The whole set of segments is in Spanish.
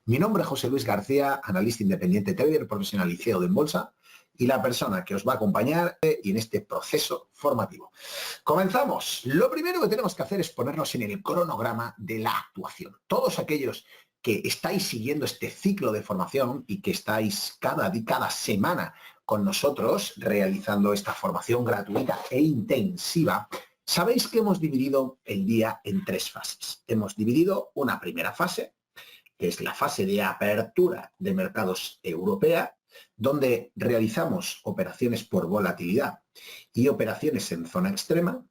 Mi nombre es José Luis García, analista independiente, trader profesional y CEO de En Bolsa, y la persona que os va a acompañar en este proceso formativo. Comenzamos. Lo primero que tenemos que hacer es ponernos en el cronograma de la actuación. Todos aquellos que estáis siguiendo este ciclo de formación y que estáis cada semana con nosotros realizando esta formación gratuita e intensiva, sabéis que hemos dividido el día en 3 fases. Hemos dividido una primera fase, que es la fase de apertura de mercados europea, donde realizamos operaciones por volatilidad y operaciones en zona extrema.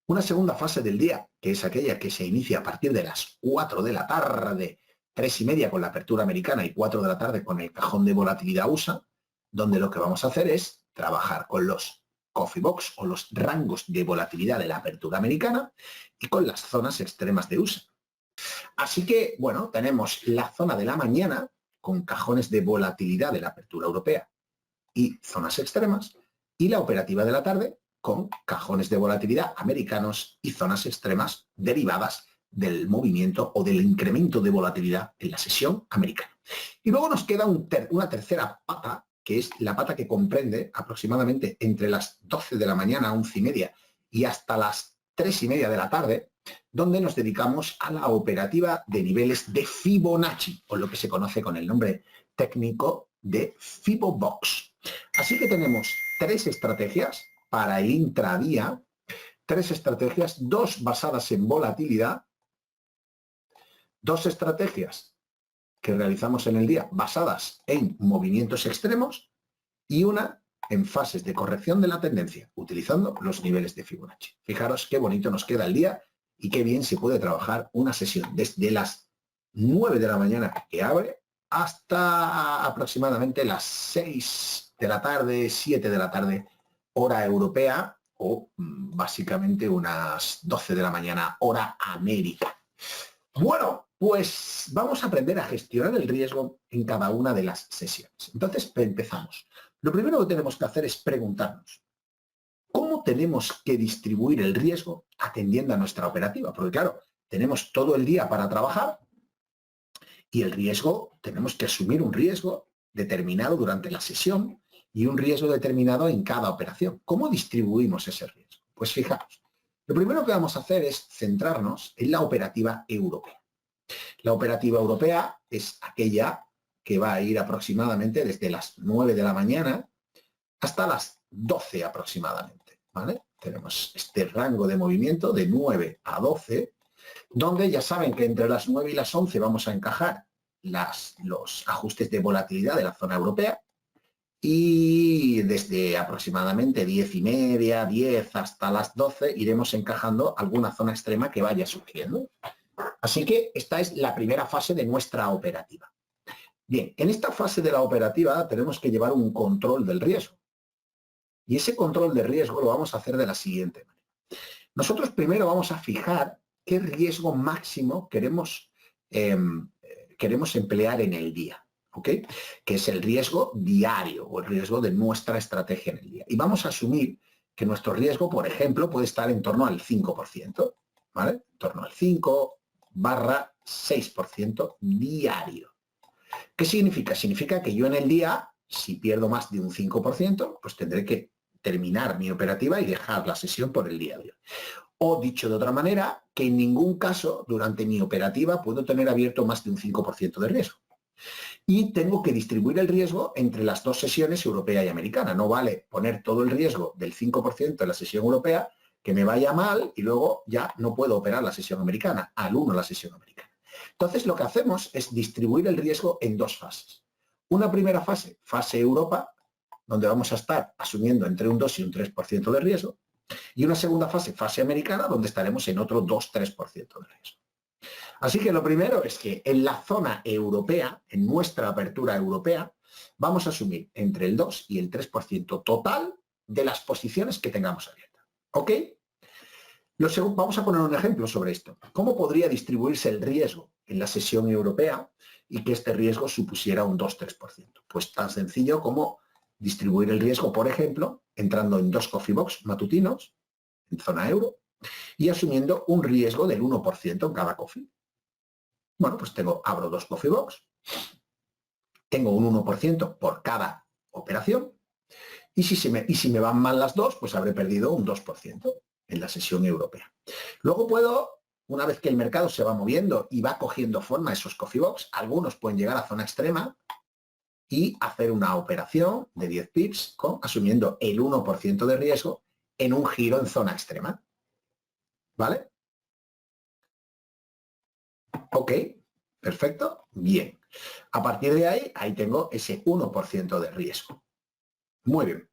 Una segunda fase del día, que es aquella que se inicia a partir de las 4 de la tarde, 3:30 con la apertura americana y 4 de la tarde con el cajón de volatilidad USA, donde lo que vamos a hacer es trabajar con los coffee box o los rangos de volatilidad de la apertura americana y con las zonas extremas de USA. Así que, bueno, tenemos la zona de la mañana con cajones de volatilidad de la apertura europea y zonas extremas, y la operativa de la tarde con cajones de volatilidad americanos y zonas extremas derivadas del movimiento o del incremento de volatilidad en la sesión americana. Y luego nos queda una tercera pata, que es la pata que comprende aproximadamente entre las 12 de la mañana, 11:30, y hasta las 3:30 de la tarde, donde nos dedicamos a la operativa de niveles de Fibonacci, o lo que se conoce con el nombre técnico de Fibobox. Así que tenemos 3 estrategias para el intradía, 3 estrategias, 2 basadas en volatilidad, 2 estrategias que realizamos en el día basadas en movimientos extremos y una en fases de corrección de la tendencia, utilizando los niveles de Fibonacci. Fijaros qué bonito nos queda el día y qué bien se puede trabajar una sesión desde las 9 de la mañana que abre hasta aproximadamente las 6 de la tarde, 7 de la tarde, hora europea, o básicamente unas 12 de la mañana, hora América. Bueno, pues vamos a aprender a gestionar el riesgo en cada una de las sesiones. Entonces, empezamos. Lo primero que tenemos que hacer es preguntarnos, ¿cómo tenemos que distribuir el riesgo atendiendo a nuestra operativa? Porque claro, tenemos todo el día para trabajar y el riesgo, tenemos que asumir un riesgo determinado durante la sesión y un riesgo determinado en cada operación. ¿Cómo distribuimos ese riesgo? Pues fijaros, lo primero que vamos a hacer es centrarnos en la operativa europea. La operativa europea es aquella que va a ir aproximadamente desde las 9 de la mañana hasta las 12 aproximadamente, ¿vale? Tenemos este rango de movimiento de 9 a 12, donde ya saben que entre las 9 y las 11 vamos a encajar los ajustes de volatilidad de la zona europea, y desde aproximadamente 10:30, 10 hasta las 12 iremos encajando alguna zona extrema que vaya surgiendo. Así que esta es la primera fase de nuestra operativa. Bien, en esta fase de la operativa tenemos que llevar un control del riesgo. Y ese control de riesgo lo vamos a hacer de la siguiente manera. Nosotros primero vamos a fijar qué riesgo máximo queremos emplear en el día, ¿ok? Que es el riesgo diario o el riesgo de nuestra estrategia en el día. Y vamos a asumir que nuestro riesgo, por ejemplo, puede estar en torno al 5%, ¿vale? En torno al 5/6% diario. ¿Qué significa? Significa que yo en el día, si pierdo más de un 5%, pues tendré que terminar mi operativa y dejar la sesión por el día de hoy. O dicho de otra manera, que en ningún caso durante mi operativa puedo tener abierto más de un 5% de riesgo. Y tengo que distribuir el riesgo entre las 2 sesiones europea y americana. No vale poner todo el riesgo del 5% en la sesión europea, que me vaya mal y luego ya no puedo operar la sesión americana, al 1 la sesión americana. Entonces lo que hacemos es distribuir el riesgo en 2 fases. Una primera fase, fase Europa, donde vamos a estar asumiendo entre un 2 y un 3% de riesgo, y una segunda fase, fase americana, donde estaremos en otro 2-3% de riesgo. Así que lo primero es que en la zona europea, en nuestra apertura europea, vamos a asumir entre el 2 y el 3% total de las posiciones que tengamos abiertas. ¿Ok? Vamos a poner un ejemplo sobre esto. ¿Cómo podría distribuirse el riesgo en la sesión europea y que este riesgo supusiera un 2-3%? Pues tan sencillo como distribuir el riesgo, por ejemplo, entrando en 2 coffee box matutinos en zona euro y asumiendo un riesgo del 1% en cada coffee. Bueno, pues abro 2 coffee box, Tengo un 1% por cada operación. Y si me van mal las dos, pues habré perdido un 2% en la sesión europea. Luego puedo, una vez que el mercado se va moviendo y va cogiendo forma esos coffee box, algunos pueden llegar a zona extrema y hacer una operación de 10 pips asumiendo el 1% de riesgo en un giro en zona extrema. ¿Vale? Ok, perfecto, bien. A partir de ahí tengo ese 1% de riesgo. Muy bien.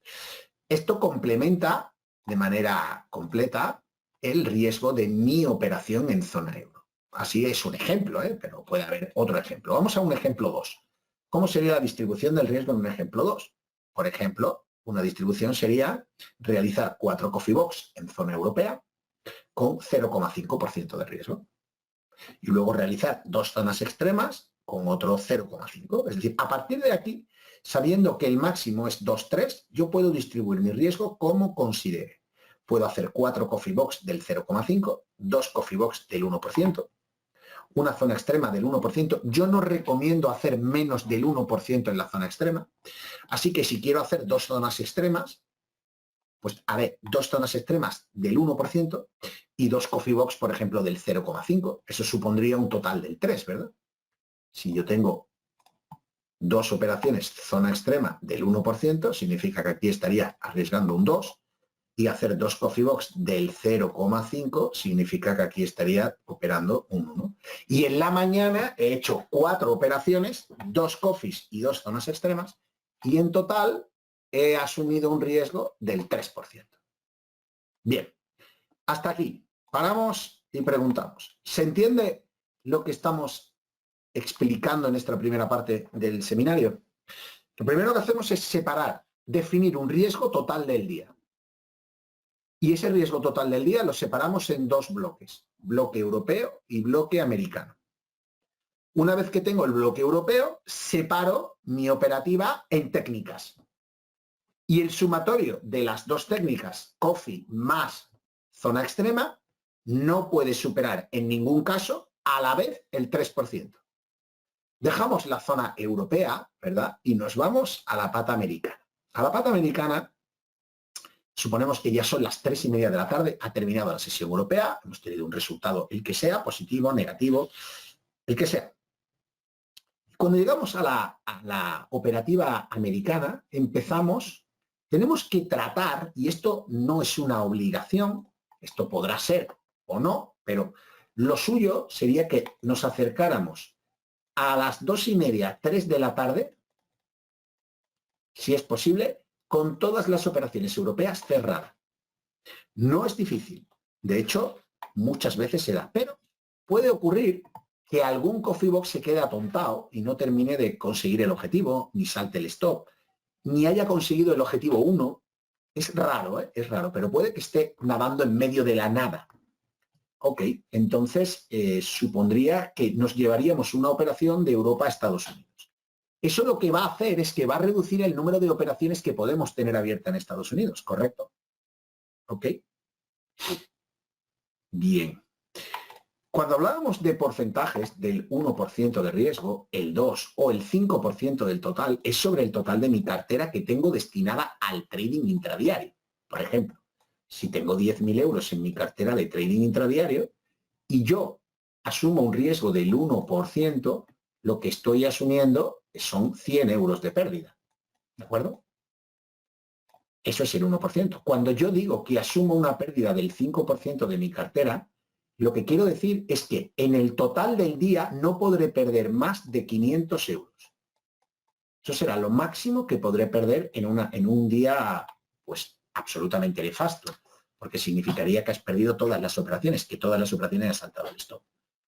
Esto complementa de manera completa el riesgo de mi operación en zona euro. Así es un ejemplo, pero puede haber otro ejemplo. Vamos a un ejemplo 2. ¿Cómo sería la distribución del riesgo en un ejemplo 2? Por ejemplo, una distribución sería realizar 4 coffee box en zona europea con 0,5% de riesgo. Y luego realizar 2 zonas extremas con otro 0,5. Es decir, a partir de aquí, sabiendo que el máximo es 2,3, yo puedo distribuir mi riesgo como considere. Puedo hacer 4 coffee box del 0,5, 2 coffee box del 1%, una zona extrema del 1%. Yo no recomiendo hacer menos del 1% en la zona extrema. Así que si quiero hacer 2 zonas extremas, pues haré 2 zonas extremas del 1% y 2 coffee box, por ejemplo, del 0,5. Eso supondría un total del 3, ¿verdad? Si yo tengo 2 operaciones zona extrema del 1%, significa que aquí estaría arriesgando un 2, y hacer 2 coffee box del 0,5 significa que aquí estaría operando un 1. Y en la mañana he hecho 4 operaciones, 2 coffees y 2 zonas extremas, y en total he asumido un riesgo del 3%. Bien, hasta aquí. Paramos y preguntamos. ¿Se entiende lo que estamos explicando en esta primera parte del seminario? Lo primero que hacemos es separar, definir un riesgo total del día. Y ese riesgo total del día lo separamos en 2 bloques, bloque europeo y bloque americano. Una vez que tengo el bloque europeo, separo mi operativa en técnicas. Y el sumatorio de las 2 técnicas, coffee más zona extrema, no puede superar en ningún caso a la vez el 3%. Dejamos la zona europea, ¿verdad? Y nos vamos a la pata americana. A la pata americana, suponemos que ya son las 3:30 de la tarde, ha terminado la sesión europea, hemos tenido un resultado, el que sea, positivo, negativo, el que sea. Cuando llegamos a la operativa americana, tenemos que tratar, y esto no es una obligación, esto podrá ser o no, pero lo suyo sería que nos acercáramos a las 2:30, 3 de la tarde, si es posible, con todas las operaciones europeas cerradas. No es difícil, de hecho, muchas veces se da, pero puede ocurrir que algún coffee box se quede atontado y no termine de conseguir el objetivo, ni salte el stop, ni haya conseguido el objetivo 1. Es raro, es raro, pero puede que esté nadando en medio de la nada. Ok, entonces supondría que nos llevaríamos una operación de Europa a Estados Unidos. Eso lo que va a hacer es que va a reducir el número de operaciones que podemos tener abierta en Estados Unidos, ¿correcto? Ok. Bien. Cuando hablábamos de porcentajes del 1% de riesgo, el 2 o el 5% del total es sobre el total de mi cartera que tengo destinada al trading intradiario. Por ejemplo, si tengo 10.000 euros en mi cartera de trading intradiario y yo asumo un riesgo del 1%, lo que estoy asumiendo son 100 euros de pérdida. ¿De acuerdo? Eso es el 1%. Cuando yo digo que asumo una pérdida del 5% de mi cartera, lo que quiero decir es que en el total del día no podré perder más de 500 euros. Eso será lo máximo que podré perder en un día, pues, absolutamente nefasto, porque significaría que has perdido todas las operaciones, que todas las operaciones han saltado el stop.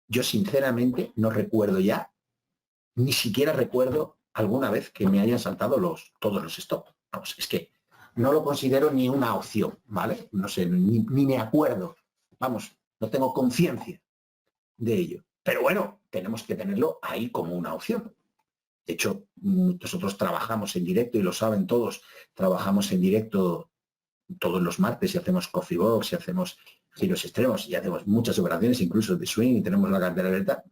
Yo, sinceramente, no recuerdo ya, ni siquiera recuerdo alguna vez que me hayan saltado todos los stops. Vamos, es que no lo considero ni una opción, ¿vale? No sé, ni me acuerdo. Vamos, no tengo conciencia de ello. Pero bueno, tenemos que tenerlo ahí como una opción. De hecho, nosotros trabajamos en directo y lo saben todos, trabajamos en directo todos los martes y hacemos coffee box y hacemos giros extremos y hacemos muchas operaciones, incluso de swing, y tenemos la cartera abierta.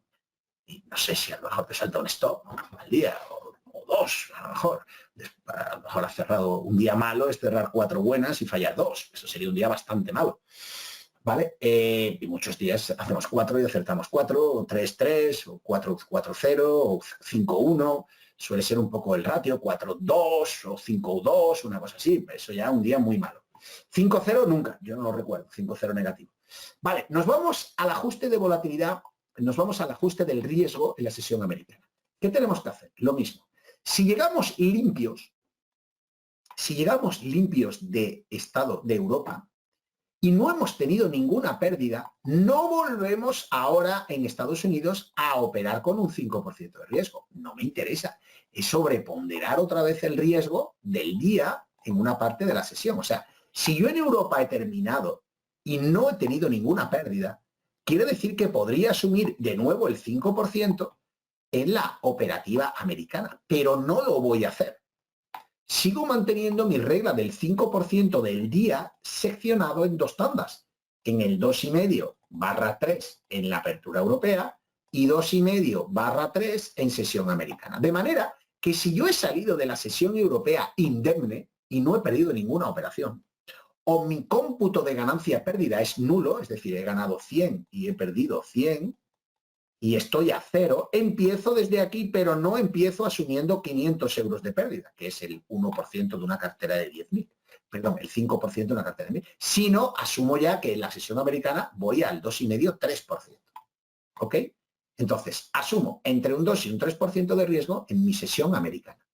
y no sé si a lo mejor te salta un stop al día o dos, a lo mejor. A lo mejor has cerrado un día malo, es cerrar 4 buenas y fallar 2. Eso sería un día bastante malo. ¿Vale? Y muchos días hacemos 4 y acertamos 4, o 3-3, o 4-4-0, o 5-1. Suele ser un poco el ratio, 4-2 o 5-2, una cosa así. Eso ya un día muy malo. 5-0 nunca, yo no lo recuerdo, 5-0 negativo. Vale, nos vamos al ajuste de volatilidad, nos vamos al ajuste del riesgo en la sesión americana. ¿Qué tenemos que hacer? Lo mismo. Si llegamos limpios de estado de Europa, y no hemos tenido ninguna pérdida, no volvemos ahora en Estados Unidos a operar con un 5% de riesgo. No me interesa. Es sobreponderar otra vez el riesgo del día en una parte de la sesión. O sea, si yo en Europa he terminado y no he tenido ninguna pérdida, quiere decir que podría asumir de nuevo el 5% en la operativa americana, pero no lo voy a hacer. Sigo manteniendo mi regla del 5% del día seccionado en 2 tandas, en el 2,5/3 en la apertura europea y 2,5/3 en sesión americana. De manera que si yo he salido de la sesión europea indemne y no he perdido ninguna operación, o mi cómputo de ganancia-pérdida es nulo, es decir, he ganado 100 y he perdido 100, y estoy a 0, empiezo desde aquí, pero no empiezo asumiendo 500 euros de pérdida, que es el 1% de una cartera de 10.000. Perdón, el 5% de una cartera de 1.000. Sino asumo ya que en la sesión americana voy al 2,5-3%. ¿Ok? Entonces, asumo entre un 2 y un 3% de riesgo en mi sesión americana.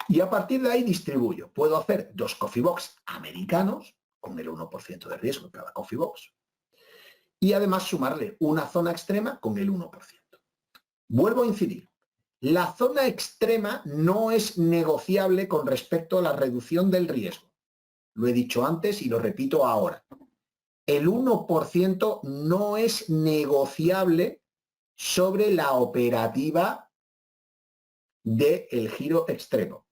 Y a partir de ahí distribuyo. Puedo hacer 2 coffee box americanos con el 1% de riesgo en cada coffee box. Y además sumarle una zona extrema con el 1%. Vuelvo a incidir, la zona extrema no es negociable con respecto a la reducción del riesgo. Lo he dicho antes y lo repito ahora. El 1% no es negociable sobre la operativa del giro extremo.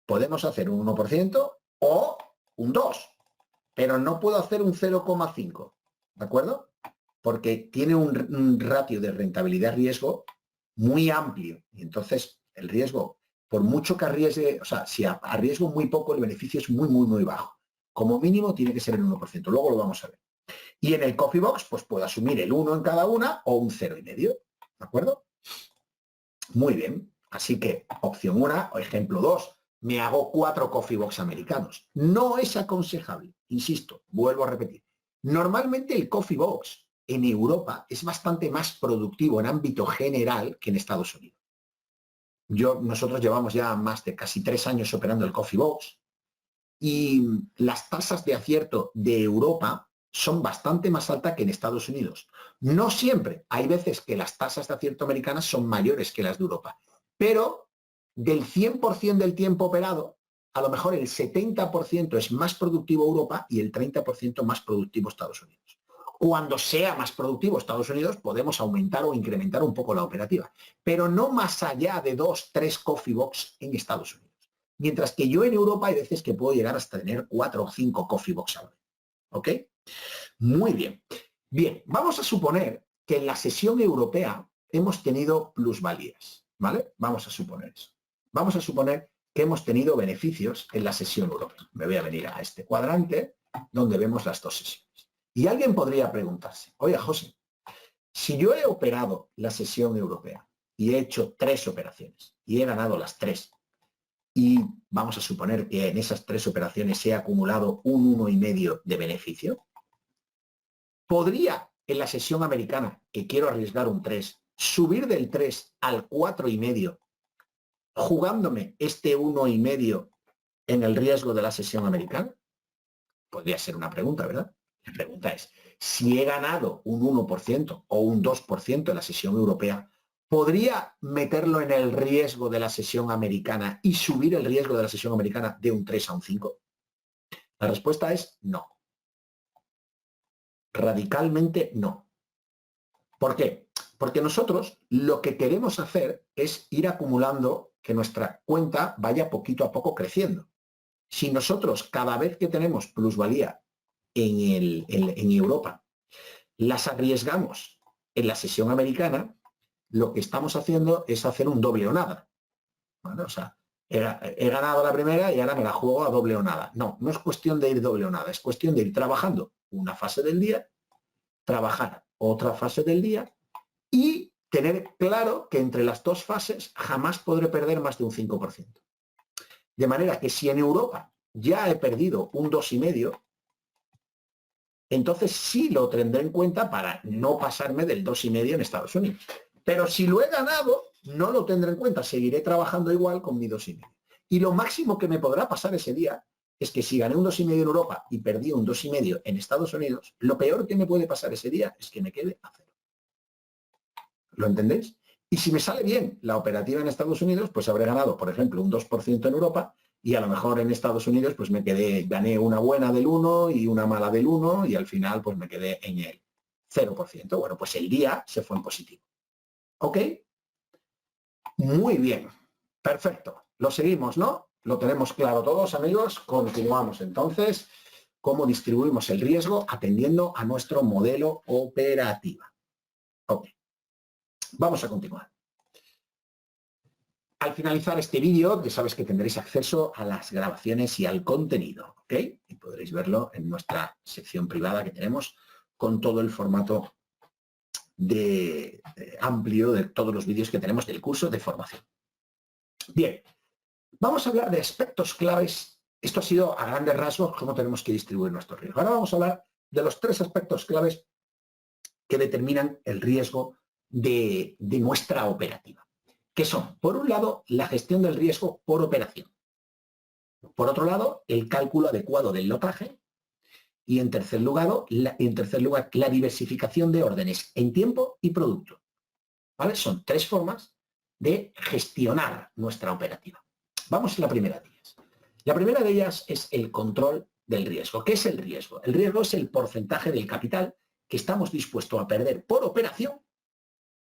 Podemos hacer un 1% o un 2%, pero no puedo hacer un 0,5%. ¿De acuerdo? Porque tiene un ratio de rentabilidad-riesgo muy amplio. Y entonces el riesgo, por mucho que arriesgue, o sea, si arriesgo muy poco, el beneficio es muy, muy, muy bajo. Como mínimo tiene que ser el 1%. Luego lo vamos a ver. Y en el coffee box, pues puedo asumir el 1 en cada una o un 0,5. ¿De acuerdo? Muy bien. Así que opción 1 o ejemplo 2. Me hago 4 coffee box americanos. No es aconsejable. Insisto, vuelvo a repetir. Normalmente el coffee box en Europa es bastante más productivo en ámbito general que en Estados Unidos. Nosotros llevamos ya más de casi 3 años operando el coffee box y las tasas de acierto de Europa son bastante más altas que en Estados Unidos. No siempre. Hay veces que las tasas de acierto americanas son mayores que las de Europa, pero del 100% del tiempo operado, a lo mejor el 70% es más productivo Europa y el 30% más productivo Estados Unidos. Cuando sea más productivo Estados Unidos, podemos aumentar o incrementar un poco la operativa, pero no más allá de 2-3 coffee box en Estados Unidos. Mientras que yo en Europa hay veces que puedo llegar hasta tener 4 o 5 coffee box a la vez. ¿Ok? Muy bien. Bien, vamos a suponer que en la sesión europea hemos tenido plusvalías, ¿vale? Vamos a suponer eso. Vamos a suponer que hemos tenido beneficios en la sesión europea. Me voy a venir a este cuadrante donde vemos las 2 sesiones. Y alguien podría preguntarse, oye, José, si yo he operado la sesión europea y he hecho 3 operaciones y he ganado las 3, y vamos a suponer que en esas 3 operaciones he acumulado un 1,5 de beneficio, ¿podría en la sesión americana, que quiero arriesgar un 3, subir del 3 al 4,5 jugándome este 1,5 en el riesgo de la sesión americana? Podría ser una pregunta, ¿verdad? La pregunta es, si he ganado un 1% o un 2% en la sesión europea, ¿podría meterlo en el riesgo de la sesión americana y subir el riesgo de la sesión americana de un 3 a un 5? La respuesta es no. Radicalmente no. ¿Por qué? Porque nosotros lo que queremos hacer es ir acumulando que nuestra cuenta vaya poquito a poco creciendo. Si nosotros cada vez que tenemos plusvalía en Europa las arriesgamos en la sesión americana lo que estamos haciendo es hacer un doble o nada. ¿Vale? O sea, he ganado la primera y ahora me la juego a doble o nada. No, no es cuestión de ir doble o nada, es cuestión de ir trabajando una fase del día, trabajar otra fase del día y tener claro que entre las dos fases jamás podré perder más de un 5%. De manera que si en Europa ya he perdido un 2,5, entonces sí lo tendré en cuenta para no pasarme del 2,5 en Estados Unidos. Pero si lo he ganado, no lo tendré en cuenta, seguiré trabajando igual con mi 2,5. Y lo máximo que me podrá pasar ese día es que si gané un 2,5 en Europa y perdí un 2,5 en Estados Unidos, lo peor que me puede pasar ese día es que me quede a cero. ¿Lo entendéis? Y si me sale bien la operativa en Estados Unidos, pues habré ganado, por ejemplo, un 2% en Europa y a lo mejor en Estados Unidos pues gané una buena del 1 y una mala del 1 y al final pues me quedé en el 0%. Bueno, pues el día se fue en positivo. ¿Ok? Muy bien. Perfecto. Lo seguimos, ¿no? Lo tenemos claro todos, amigos. Continuamos entonces. ¿Cómo distribuimos el riesgo atendiendo a nuestro modelo operativo? Ok. Vamos a continuar. Al finalizar este vídeo, ya sabes que tendréis acceso a las grabaciones y al contenido, ¿ok? Y podréis verlo en nuestra sección privada que tenemos con todo el formato amplio de todos los vídeos que tenemos del curso de formación. Bien, vamos a hablar de aspectos claves. Esto ha sido a grandes rasgos cómo tenemos que distribuir nuestro riesgo. Ahora vamos a hablar de los 3 aspectos claves que determinan el riesgo de nuestra operativa, que son, por un lado, la gestión del riesgo por operación. Por otro lado, el cálculo adecuado del lotaje. Y en tercer lugar, la diversificación de órdenes en tiempo y producto. ¿Vale? Son 3 formas de gestionar nuestra operativa. Vamos a la primera de ellas. La primera de ellas es el control del riesgo. ¿Qué es el riesgo? El riesgo es el porcentaje del capital que estamos dispuestos a perder por operación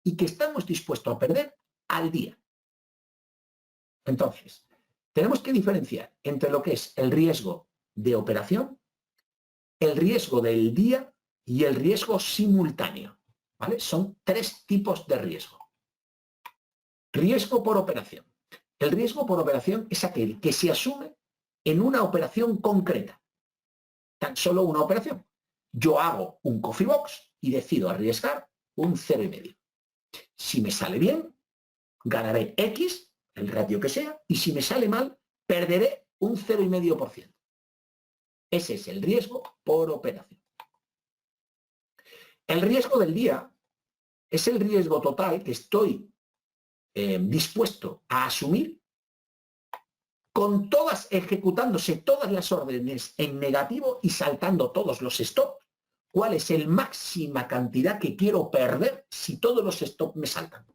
y que estamos dispuestos a perder al día. Entonces, tenemos que diferenciar entre lo que es el riesgo de operación, el riesgo del día y el riesgo simultáneo. ¿Vale? Son 3 tipos de riesgo. Riesgo por operación. El riesgo por operación es aquel que se asume en una operación concreta. Tan solo una operación. Yo hago un coffee box y decido arriesgar un 0,5. Si me sale bien, ganaré X, el ratio que sea, y si me sale mal, perderé un 0,5%. Ese es el riesgo por operación. El riesgo del día es el riesgo total que estoy dispuesto a asumir ejecutándose todas las órdenes en negativo y saltando todos los stops. ¿Cuál es el máxima cantidad que quiero perder si todos los stops me saltan?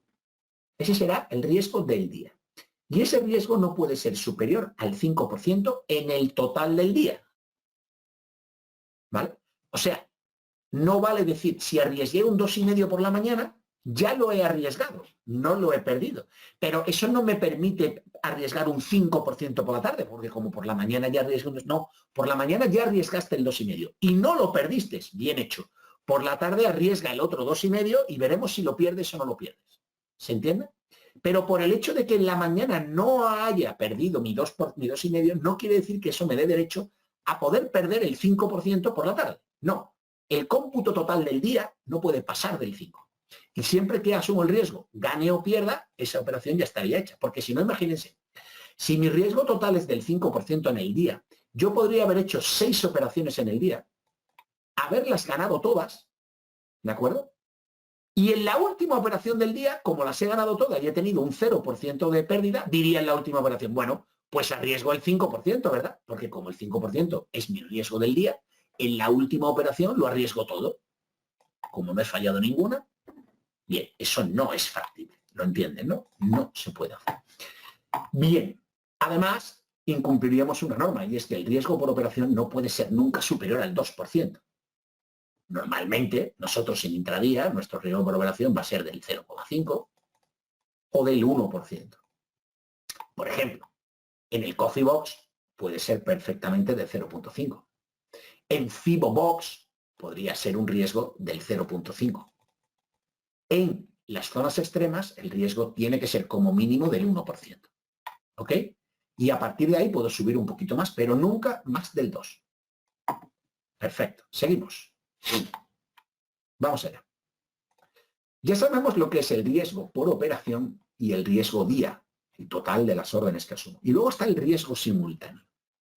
Ese será el riesgo del día. Y ese riesgo no puede ser superior al 5% en el total del día. ¿Vale? O sea, no vale decir, si arriesgué un 2,5 por la mañana, ya lo he arriesgado, no lo he perdido. Pero eso no me permite arriesgar un 5% por la tarde, porque como por la mañana ya arriesgué no, por la mañana ya arriesgaste el 2,5 y no lo perdiste, bien hecho. Por la tarde arriesga el otro 2,5 y veremos si lo pierdes o no lo pierdes. ¿Se entiende? Pero por el hecho de que en la mañana no haya perdido mi 2,5, no quiere decir que eso me dé derecho a poder perder el 5% por la tarde. No. El cómputo total del día no puede pasar del 5. Y siempre que asumo el riesgo, gane o pierda, esa operación ya estaría hecha. Porque si no, imagínense, si mi riesgo total es del 5% en el día, yo podría haber hecho 6 operaciones en el día, haberlas ganado todas, ¿de acuerdo? Y en la última operación del día, como las he ganado todas y he tenido un 0% de pérdida, diría en la última operación, bueno, pues arriesgo el 5%, ¿verdad? Porque como el 5% es mi riesgo del día, en la última operación lo arriesgo todo. Como no he fallado ninguna, bien, eso no es factible. ¿Lo entienden, no? No se puede hacer. Bien, además, incumpliríamos una norma y es que el riesgo por operación no puede ser nunca superior al 2%. Normalmente, nosotros en intradía, nuestro riesgo por operación va a ser del 0,5 o del 1%. Por ejemplo, en el Coffee Box puede ser perfectamente del 0,5. En Fibo Box podría ser un riesgo del 0,5. En las zonas extremas, el riesgo tiene que ser como mínimo del 1%. ¿Ok? Y a partir de ahí puedo subir un poquito más, pero nunca más del 2%. Perfecto. Seguimos. Vamos allá. Ya sabemos lo que es el riesgo por operación y el riesgo día, el total de las órdenes que asumo. Y luego está el riesgo simultáneo.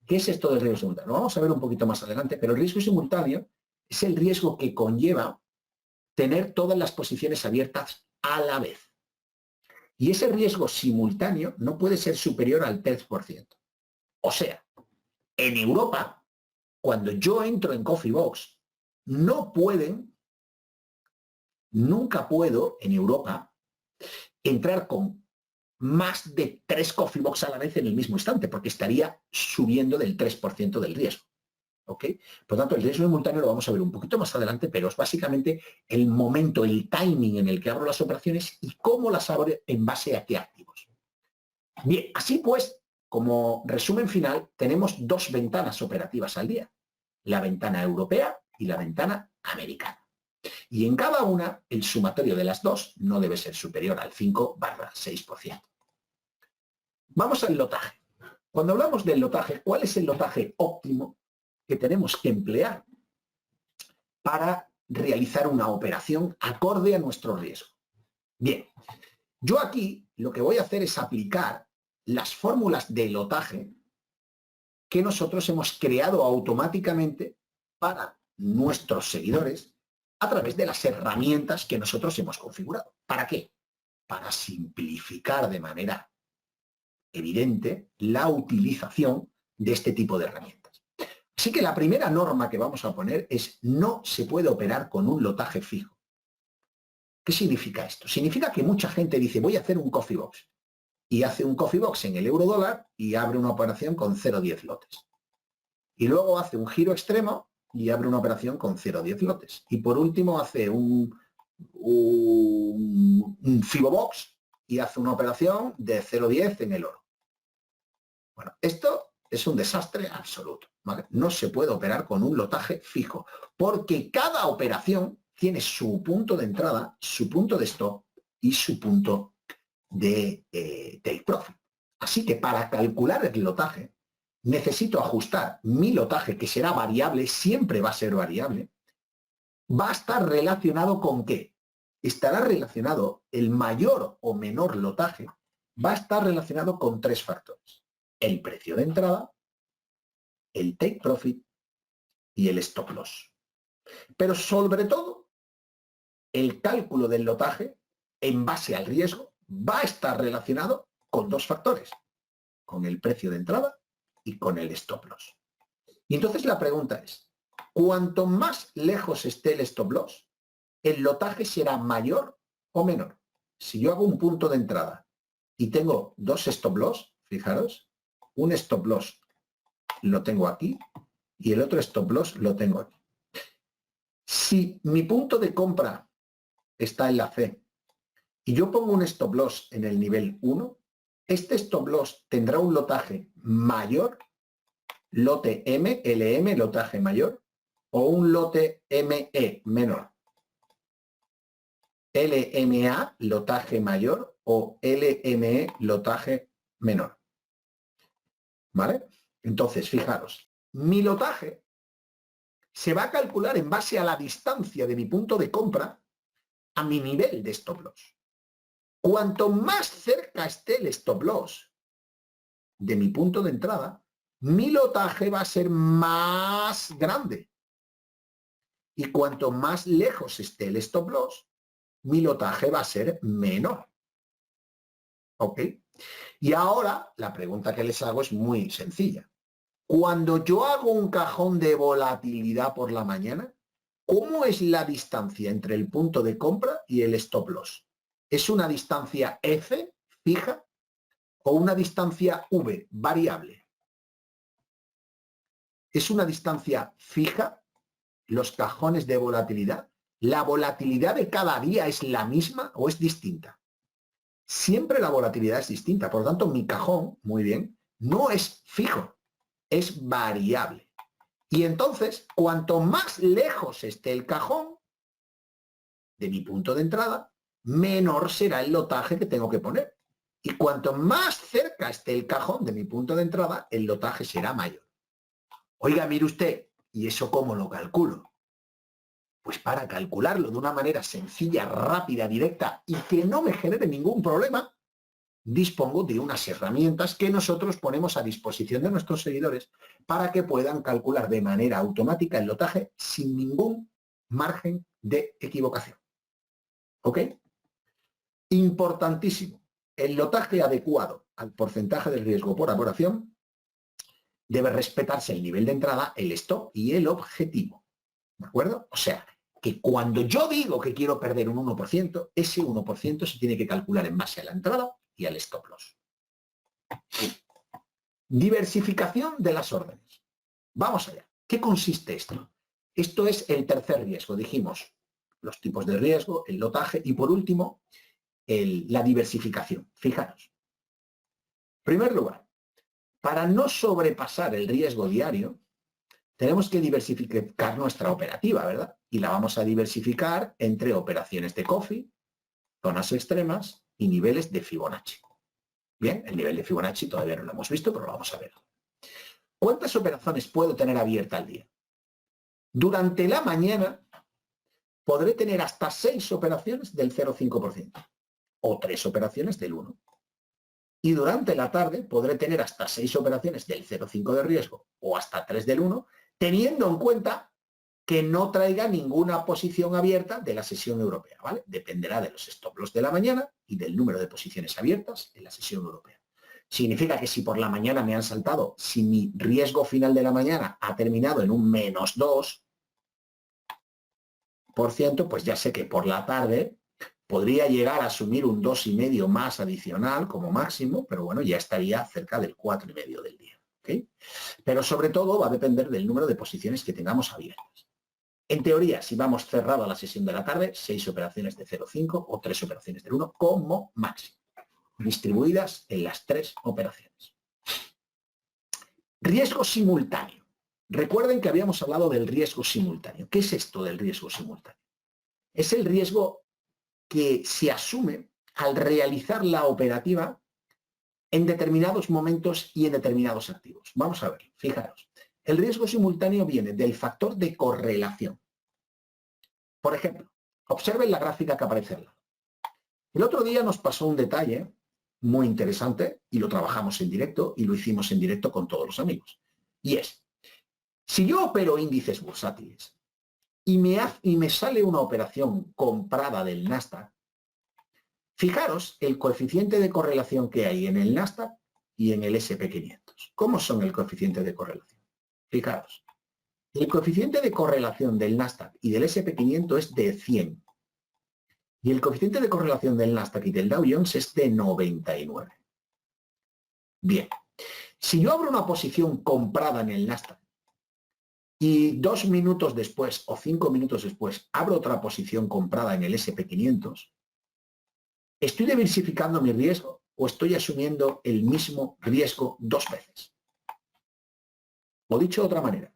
¿Qué es esto del riesgo simultáneo? Lo vamos a ver un poquito más adelante, pero el riesgo simultáneo es el riesgo que conlleva tener todas las posiciones abiertas a la vez. Y ese riesgo simultáneo no puede ser superior al 3%. O sea, en Europa, cuando yo entro en CoffeeBox, nunca puedo en Europa entrar con más de 3 CoffeeBox a la vez en el mismo instante, porque estaría subiendo del 3% del riesgo. ¿Ok? Por lo tanto, el riesgo simultáneo lo vamos a ver un poquito más adelante, pero es básicamente el momento, el timing en el que abro las operaciones y cómo las abro en base a qué activos. Bien, así pues, como resumen final, tenemos dos ventanas operativas al día, la ventana europea y la ventana americana. Y en cada una, el sumatorio de las dos no debe ser superior al 5/6%. Vamos al lotaje. Cuando hablamos del lotaje, ¿cuál es el lotaje óptimo que tenemos que emplear para realizar una operación acorde a nuestro riesgo? Bien, yo aquí lo que voy a hacer es aplicar las fórmulas de lotaje que nosotros hemos creado automáticamente para nuestros seguidores a través de las herramientas que nosotros hemos configurado. ¿Para qué? Para simplificar de manera evidente la utilización de este tipo de herramientas. Así que la primera norma que vamos a poner es: no se puede operar con un lotaje fijo. ¿Qué significa esto? Significa que mucha gente dice: voy a hacer un CoffeeBox, y hace un CoffeeBox en el euro-dólar y abre una operación con 0,10 lotes. Y luego hace un giro extremo y abre una operación con 0,10 lotes. Y por último hace un FIBOBOX y hace una operación de 0,10 en el oro. Bueno, esto es un desastre absoluto, ¿vale? No se puede operar con un lotaje fijo, porque cada operación tiene su punto de entrada, su punto de stop y su punto de take profit. Así que para calcular el lotaje, necesito ajustar mi lotaje, que será variable, siempre va a ser variable. ¿Va a estar relacionado con qué? Estará relacionado, el mayor o menor lotaje va a estar relacionado con tres factores: el precio de entrada, el take profit y el stop loss. Pero sobre todo, el cálculo del lotaje en base al riesgo va a estar relacionado con dos factores: con el precio de entrada y con el stop loss. Y entonces la pregunta es: cuanto más lejos esté el stop loss, ¿el lotaje será mayor o menor? Si yo hago un punto de entrada y tengo dos stop loss, fijaros, un stop loss lo tengo aquí y el otro stop loss lo tengo aquí. Si mi punto de compra está en la C y yo pongo un stop loss en el nivel 1, este stop loss tendrá un lotaje mayor, lote M, LM, lotaje mayor, o un lote ME menor. LMA, lotaje mayor, o LME, lotaje menor. ¿Vale? Entonces, fijaros, mi lotaje se va a calcular en base a la distancia de mi punto de compra a mi nivel de stop loss. Cuanto más cerca esté el stop loss de mi punto de entrada, mi lotaje va a ser más grande. Y cuanto más lejos esté el stop loss, mi lotaje va a ser menor. ¿Ok? Y ahora la pregunta que les hago es muy sencilla. Cuando yo hago un cajón de volatilidad por la mañana, ¿cómo es la distancia entre el punto de compra y el stop loss? ¿Es una distancia F fija o una distancia V variable? ¿Es una distancia fija los cajones de volatilidad? ¿La volatilidad de cada día es la misma o es distinta? Siempre la volatilidad es distinta. Por lo tanto, mi cajón, muy bien, no es fijo, es variable. Y entonces, cuanto más lejos esté el cajón de mi punto de entrada, menor será el lotaje que tengo que poner. Y cuanto más cerca esté el cajón de mi punto de entrada, el lotaje será mayor. Oiga, mire usted, ¿y eso cómo lo calculo? Pues para calcularlo de una manera sencilla, rápida, directa y que no me genere ningún problema, dispongo de unas herramientas que nosotros ponemos a disposición de nuestros seguidores para que puedan calcular de manera automática el lotaje sin ningún margen de equivocación. ¿Ok? Importantísimo. El lotaje adecuado al porcentaje de riesgo por operación debe respetarse el nivel de entrada, el stop y el objetivo. ¿De acuerdo? O sea, que cuando yo digo que quiero perder un 1%, ese 1% se tiene que calcular en base a la entrada y al stop loss. Diversificación de las órdenes. Vamos allá. ¿Qué consiste esto? Esto es el tercer riesgo. Dijimos los tipos de riesgo, el lotaje y por último la diversificación. Fijaros. En primer lugar, para no sobrepasar el riesgo diario, tenemos que diversificar nuestra operativa, ¿verdad? Y la vamos a diversificar entre operaciones de Coffee, zonas extremas y niveles de Fibonacci. Bien, el nivel de Fibonacci todavía no lo hemos visto, pero lo vamos a ver. ¿Cuántas operaciones puedo tener abierta al día? Durante la mañana podré tener hasta 6 operaciones del 0,5% o 3 operaciones del 1%. Y durante la tarde podré tener hasta 6 operaciones del 0,5 de riesgo o hasta 3 del 1, teniendo en cuenta que no traiga ninguna posición abierta de la sesión europea, ¿vale? Dependerá de los stop loss de la mañana y del número de posiciones abiertas en la sesión europea. Significa que si por la mañana me han saltado, si mi riesgo final de la mañana ha terminado en un menos 2%, pues ya sé que por la tarde podría llegar a asumir un 2,5 más adicional como máximo, pero bueno, ya estaría cerca del 4,5 del día. ¿Okay? Pero sobre todo va a depender del número de posiciones que tengamos abiertas. En teoría, si vamos cerrado a la sesión de la tarde, 6 operaciones de 0,5 o 3 operaciones del 1 como máximo, distribuidas en las 3 operaciones. Riesgo simultáneo. Recuerden que habíamos hablado del riesgo simultáneo. ¿Qué es esto del riesgo simultáneo? Es el riesgo que se asume al realizar la operativa en determinados momentos y en determinados activos. Vamos a ver, fijaros. El riesgo simultáneo viene del factor de correlación. Por ejemplo, observen la gráfica que aparece al lado. El otro día nos pasó un detalle muy interesante y lo trabajamos en directo y lo hicimos en directo con todos los amigos. Y es, si yo opero índices bursátiles y me sale una operación comprada del Nasdaq, fijaros el coeficiente de correlación que hay en el Nasdaq y en el S&P 500. ¿Cómo son el coeficiente de correlación? Fijaros, el coeficiente de correlación del Nasdaq y del S&P 500 es de 100. Y el coeficiente de correlación del Nasdaq y del Dow Jones es de 99. Bien, si yo abro una posición comprada en el Nasdaq y 2 minutos después o 5 minutos después abro otra posición comprada en el S&P 500, ¿estoy diversificando mi riesgo o estoy asumiendo el mismo riesgo 2 veces? O dicho de otra manera,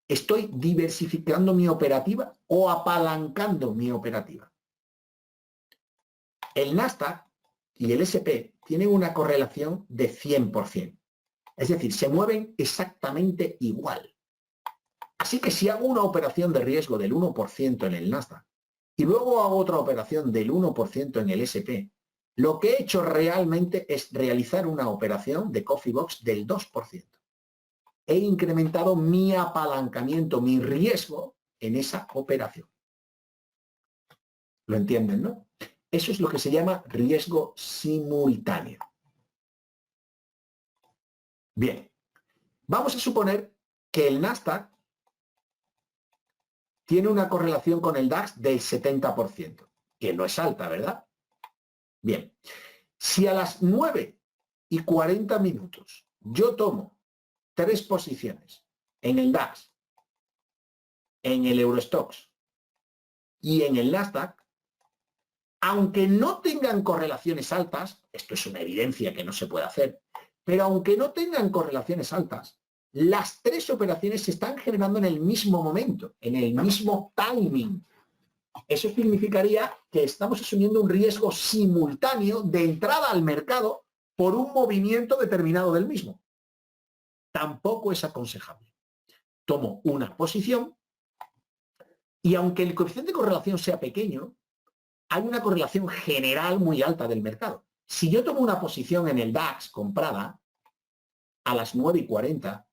¿estoy diversificando mi operativa o apalancando mi operativa? El Nasdaq y el S&P tienen una correlación de 100%. Es decir, se mueven exactamente igual. Así que si hago una operación de riesgo del 1% en el Nasdaq y luego hago otra operación del 1% en el S&P, lo que he hecho realmente es realizar una operación de Coffee Box del 2%. He incrementado mi apalancamiento, mi riesgo en esa operación. ¿Lo entienden, no? Eso es lo que se llama riesgo simultáneo. Bien, vamos a suponer que el Nasdaq tiene una correlación con el DAX del 70%, que no es alta, ¿verdad? Bien, si a las 9:40 yo tomo 3 posiciones en el DAX, en el Eurostoxx y en el Nasdaq, aunque no tengan correlaciones altas, esto es una evidencia que no se puede hacer, pero aunque no tengan correlaciones altas, las 3 operaciones se están generando en el mismo momento, en el mismo timing. Eso significaría que estamos asumiendo un riesgo simultáneo de entrada al mercado por un movimiento determinado del mismo. Tampoco es aconsejable. Tomo una posición y aunque el coeficiente de correlación sea pequeño, hay una correlación general muy alta del mercado. Si yo tomo una posición en el DAX comprada a las 9:40,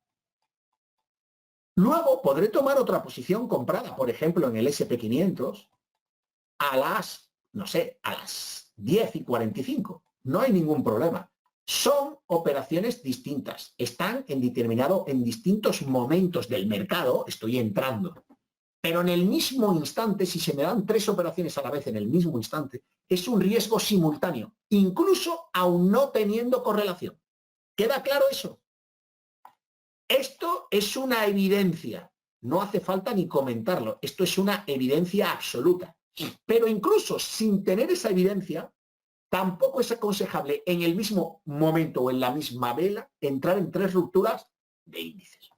luego podré tomar otra posición comprada, por ejemplo, en el SP500 a las, no sé, a las 10:45. No hay ningún problema. Son operaciones distintas. Están en distintos momentos del mercado, estoy entrando. Pero en el mismo instante, si se me dan 3 operaciones a la vez en el mismo instante, es un riesgo simultáneo, incluso aún no teniendo correlación. ¿Queda claro eso? Esto es una evidencia. No hace falta ni comentarlo. Esto es una evidencia absoluta. Pero incluso sin tener esa evidencia, tampoco es aconsejable en el mismo momento o en la misma vela entrar en 3 rupturas de índices.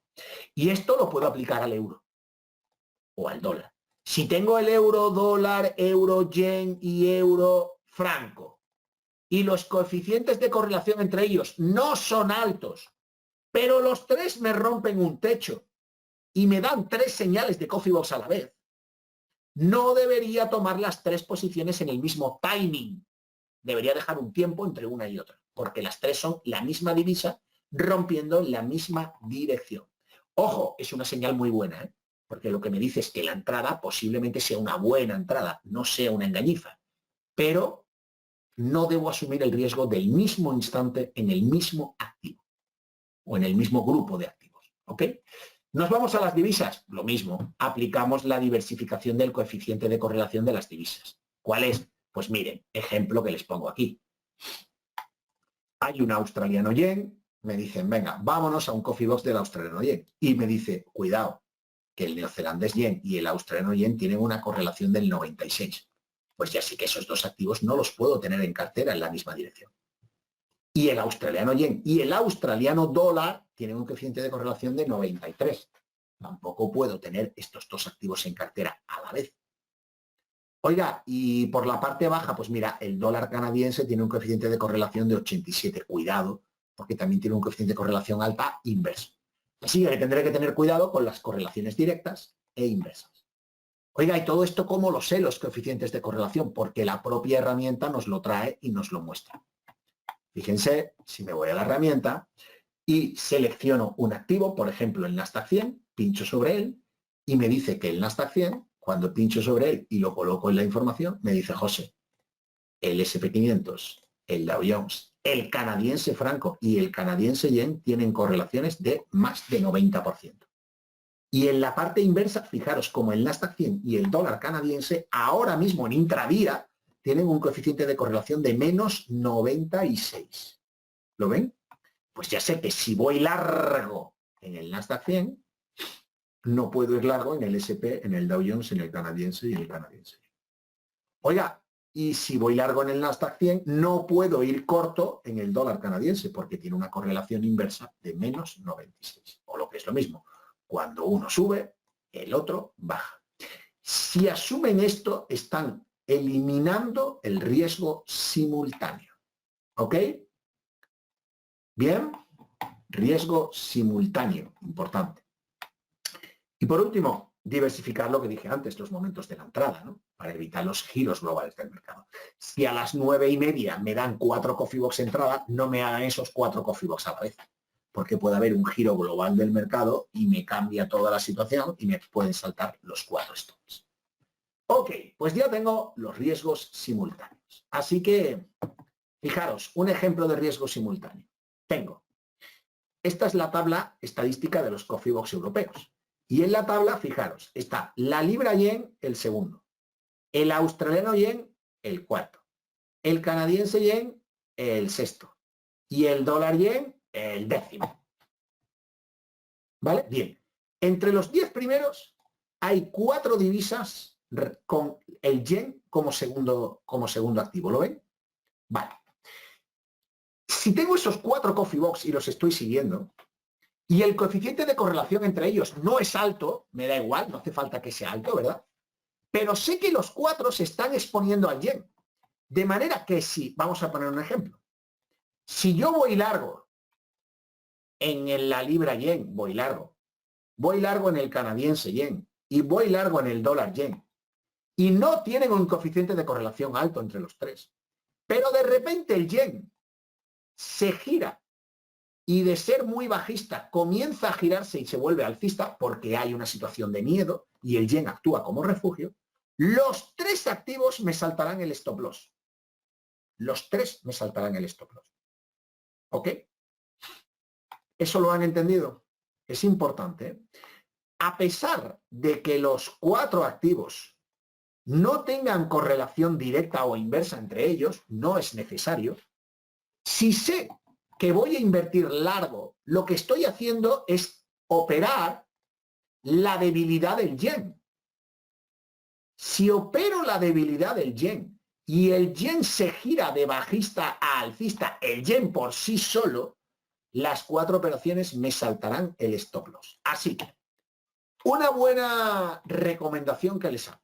Y esto lo puedo aplicar al euro o al dólar. Si tengo el euro, dólar, euro, yen y euro franco y los coeficientes de correlación entre ellos no son altos, pero los 3 me rompen un techo y me dan 3 señales de coffee box a la vez, no debería tomar las 3 posiciones en el mismo timing. Debería dejar un tiempo entre una y otra, porque las 3 son la misma divisa rompiendo en la misma dirección. Ojo, es una señal muy buena, ¿eh? Porque lo que me dice es que la entrada posiblemente sea una buena entrada, no sea una engañifa, pero no debo asumir el riesgo del mismo instante en el mismo activo o en el mismo grupo de activos, ¿ok? Nos vamos a las divisas, lo mismo, aplicamos la diversificación del coeficiente de correlación de las divisas. ¿Cuál es? Pues miren, ejemplo que les pongo aquí. Hay un australiano yen, me dicen, venga, vámonos a un coffee box del australiano yen. Y me dice, cuidado, que el neozelandés yen y el australiano yen tienen una correlación del 96. Pues ya sé que esos 2 activos no los puedo tener en cartera en la misma dirección. Y el australiano yen y el australiano dólar tienen un coeficiente de correlación de 93. Tampoco puedo tener estos 2 activos en cartera a la vez. Oiga, y por la parte baja, pues mira, el dólar canadiense tiene un coeficiente de correlación de 87. Cuidado, porque también tiene un coeficiente de correlación alta inverso. Así que tendré que tener cuidado con las correlaciones directas e inversas. Oiga, ¿y todo esto cómo lo sé, los coeficientes de correlación? Porque la propia herramienta nos lo trae y nos lo muestra. Fíjense, si me voy a la herramienta y selecciono un activo, por ejemplo, el Nasdaq 100, pincho sobre él y me dice que el Nasdaq 100, cuando pincho sobre él y lo coloco en la información, me dice, José, el SP500, el Dow Jones, el canadiense franco y el canadiense yen tienen correlaciones de más de 90%. Y en la parte inversa, fijaros, como el Nasdaq 100 y el dólar canadiense, ahora mismo en intradía, tienen un coeficiente de correlación de menos 96. ¿Lo ven? Pues ya sé que si voy largo en el Nasdaq 100, no puedo ir largo en el SP, en el Dow Jones, en el canadiense y en el canadiense. Oiga, y si voy largo en el Nasdaq 100, no puedo ir corto en el dólar canadiense porque tiene una correlación inversa de menos 96. O lo que es lo mismo, cuando uno sube, el otro baja. Si asumen esto, están eliminando el riesgo simultáneo. ¿Ok? Bien, riesgo simultáneo, importante. Y por último, diversificar lo que dije antes, los momentos de la entrada, ¿no? Para evitar los giros globales del mercado. Si a las 9:30 me dan 4 coffee box entrada, no me hagan esos 4 coffee box a la vez, porque puede haber un giro global del mercado y me cambia toda la situación y me pueden saltar los 4 stops. Ok, pues ya tengo los riesgos simultáneos. Así que, fijaros, un ejemplo de riesgo simultáneo. Esta es la tabla estadística de los coffee box europeos. Y en la tabla, fijaros, está la libra yen el segundo, el australiano yen el cuarto, el canadiense yen el sexto y el dólar yen el décimo. ¿Vale? Bien. Entre los 10 primeros hay 4 divisas con el yen como segundo activo. ¿Lo ven? Vale. Si tengo esos 4 coffee box y los estoy siguiendo, y el coeficiente de correlación entre ellos no es alto, me da igual, no hace falta que sea alto, ¿verdad? pero sé que los 4 se están exponiendo al yen. De manera que si, vamos a poner un ejemplo, si yo voy largo en la libra yen, voy largo en el canadiense yen y voy largo en el dólar yen, y no tienen un coeficiente de correlación alto entre los tres, pero de repente el yen se gira y de ser muy bajista comienza a girarse y se vuelve alcista porque hay una situación de miedo y el yen actúa como refugio, los 3 activos me saltarán el stop loss. Los 3 me saltarán el stop loss. ¿Ok? ¿Eso lo han entendido? Es importante, ¿eh? A pesar de que los 4 activos no tengan correlación directa o inversa entre ellos, no es necesario. Si sé que voy a invertir largo, lo que estoy haciendo es operar la debilidad del yen. Si opero la debilidad del yen y el yen se gira de bajista a alcista, el yen por sí solo, las 4 operaciones me saltarán el stop loss. Así que, una buena recomendación que les hago.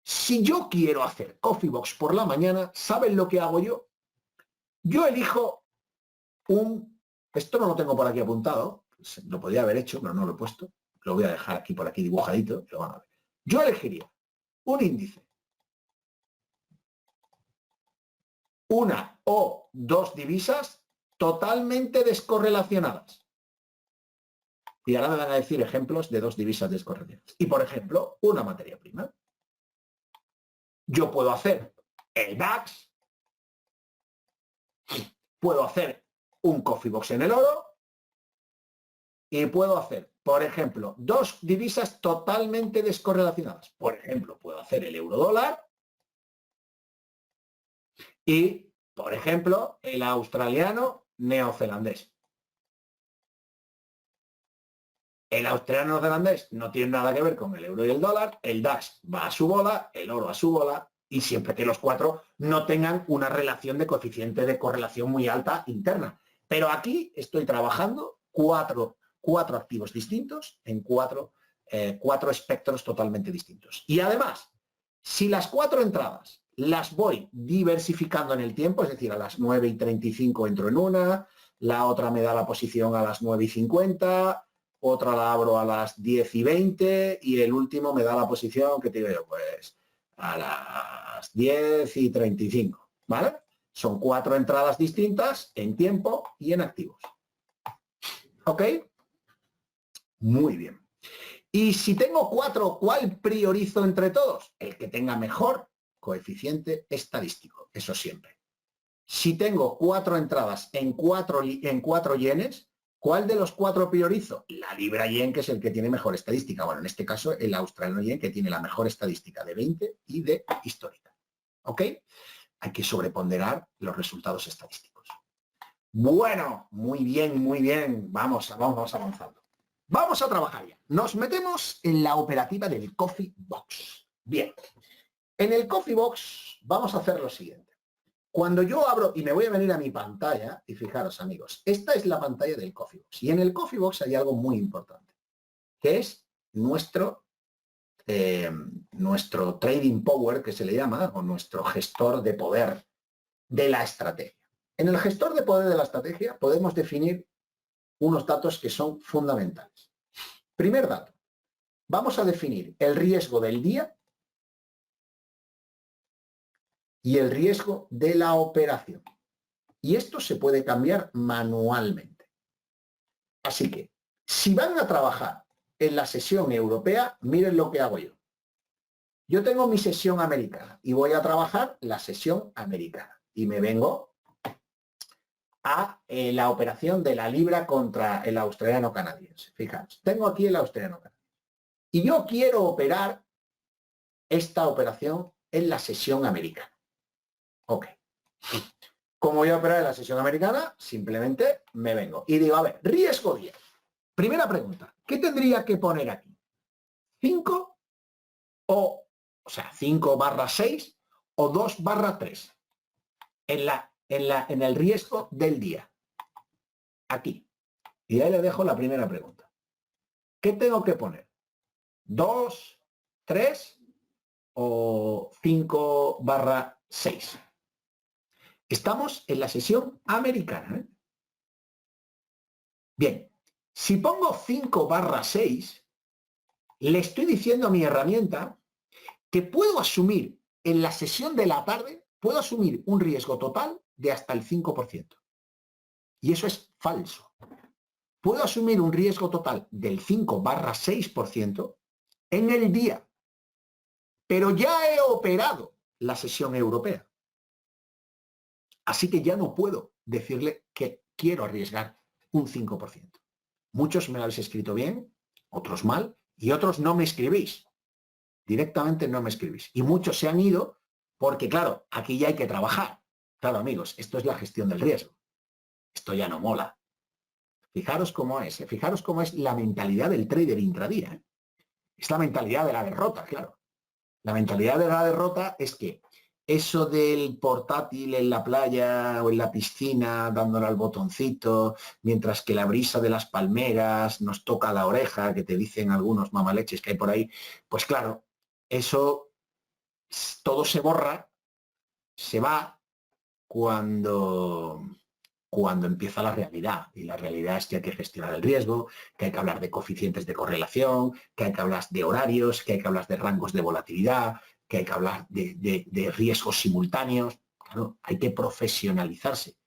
Si yo quiero hacer Coffee Box por la mañana, ¿saben lo que hago yo? Yo elijo esto no lo tengo por aquí apuntado, lo podría haber hecho, pero no lo he puesto. Lo voy a dejar aquí por aquí dibujadito, lo van a ver. Yo elegiría un índice, una o 2 divisas totalmente descorrelacionadas. Y ahora me van a decir ejemplos de 2 divisas descorrelacionadas. Y, por ejemplo, una materia prima. Yo puedo hacer el DAX, puedo hacer un Coffee Box en el oro y puedo hacer, por ejemplo, 2 divisas totalmente descorrelacionadas. Por ejemplo, puedo hacer el euro dólar y, por ejemplo, el australiano neozelandés. El australiano neozelandés no tiene nada que ver con el euro y el dólar, el DAX va a su bola, el oro a su bola, y siempre que los 4 no tengan una relación de coeficiente de correlación muy alta interna. Pero aquí estoy trabajando 4 activos distintos en 4 espectros totalmente distintos. Y además, si las 4 entradas las voy diversificando en el tiempo, es decir, a las 9:35 entro en una, la otra me da la posición a las 9:50, otra la abro a las 10:20 y el último me da la posición que te digo yo, pues a las 10:35, ¿vale? Son 4 entradas distintas en tiempo y en activos. ¿Ok? Muy bien. Y si tengo 4, ¿cuál priorizo entre todos? El que tenga mejor coeficiente estadístico, eso siempre. Si tengo 4 entradas en 4 yenes, ¿cuál de los 4 priorizo? La libra yen, que es el que tiene mejor estadística. Bueno, en este caso, el australiano yen, que tiene la mejor estadística de 20 y de histórica. ¿Ok? Hay que sobreponderar los resultados estadísticos. Bueno, muy bien. Vamos avanzando. Vamos a trabajar ya. Nos metemos en la operativa del Coffee Box. Bien. En el Coffee Box vamos a hacer lo siguiente. Cuando yo abro, y me voy a venir a mi pantalla, y fijaros amigos, esta es la pantalla del Coffee Box. Y en el Coffee Box hay algo muy importante, que es nuestro trading power, que se le llama, o nuestro gestor de poder de la estrategia. En el gestor de poder de la estrategia podemos definir unos datos que son fundamentales. Primer dato, vamos a definir el riesgo del día y el riesgo de la operación. Y esto se puede cambiar manualmente. Así que, si van a trabajar en la sesión europea, miren lo que hago yo. Yo tengo mi sesión americana y voy a trabajar la sesión americana. Y me vengo a la operación de la libra contra el australiano canadiense. Fijaros, tengo aquí el australiano canadiense. Y yo quiero operar esta operación en la sesión americana. Ok. ¿Cómo voy a operar en la sesión americana? Simplemente me vengo y digo, a ver, riesgo 10. Primera pregunta, ¿qué tendría que poner aquí? 5 o sea, 5/6 o 2/3 en el riesgo del día. Aquí. Y ahí le dejo la primera pregunta. ¿Qué tengo que poner? 2, 3 o 5/6. Estamos en la sesión americana, ¿eh? Bien, si pongo 5/6, le estoy diciendo a mi herramienta que puedo asumir en la sesión de la tarde, puedo asumir un riesgo total de hasta el 5%. Y eso es falso. Puedo asumir un riesgo total del 5/6% en el día, pero ya he operado la sesión europea. Así que ya no puedo decirle que quiero arriesgar un 5%. Muchos me lo habéis escrito bien, otros mal, y otros no me escribís. Directamente no me escribís. Y muchos se han ido porque, claro, aquí ya hay que trabajar. Claro, amigos, esto es la gestión del riesgo. Esto ya no mola. Fijaros cómo es, ¿eh? Fijaros cómo es la mentalidad del trader intradía, ¿eh? Es la mentalidad de la derrota, claro. La mentalidad de la derrota es que eso del portátil en la playa o en la piscina dándole al botoncito, mientras que la brisa de las palmeras nos toca la oreja, que te dicen algunos mamaleches que hay por ahí, pues claro, eso todo se borra, se va cuando empieza la realidad. Y la realidad es que hay que gestionar el riesgo, que hay que hablar de coeficientes de correlación, que hay que hablar de horarios, que hay que hablar de rangos de volatilidad, que hay que hablar de riesgos simultáneos. Claro, hay que profesionalizarse.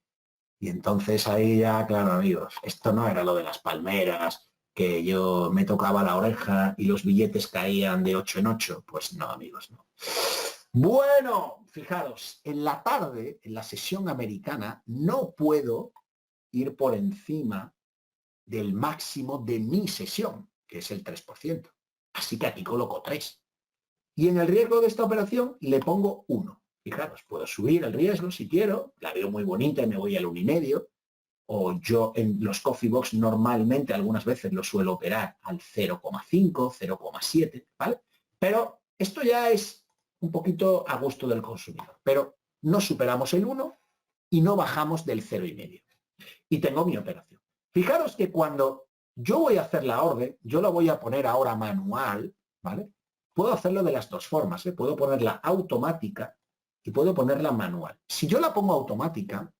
Y entonces ahí ya, claro, amigos, esto no era lo de las palmeras, que yo me tocaba la oreja y los billetes caían de 8 en 8. Pues no, amigos, no. Bueno, fijaros, en la tarde, en la sesión americana, no puedo ir por encima del máximo de mi sesión, que es el 3%. Así que aquí coloco 3. Y en el riesgo de esta operación le pongo 1. Fijaros, puedo subir el riesgo si quiero, la veo muy bonita y me voy al 1,5. O yo en los coffee box normalmente algunas veces lo suelo operar al 0,5, 0,7, ¿vale? Pero esto ya es un poquito a gusto del consumidor. Pero no superamos el 1 y no bajamos del 0,5. Y tengo mi operación. Fijaros que cuando yo voy a hacer la orden, yo la voy a poner ahora manual, ¿vale? Puedo hacerlo de las dos formas, ¿eh? Puedo ponerla automática y puedo ponerla manual. Si yo la pongo automática,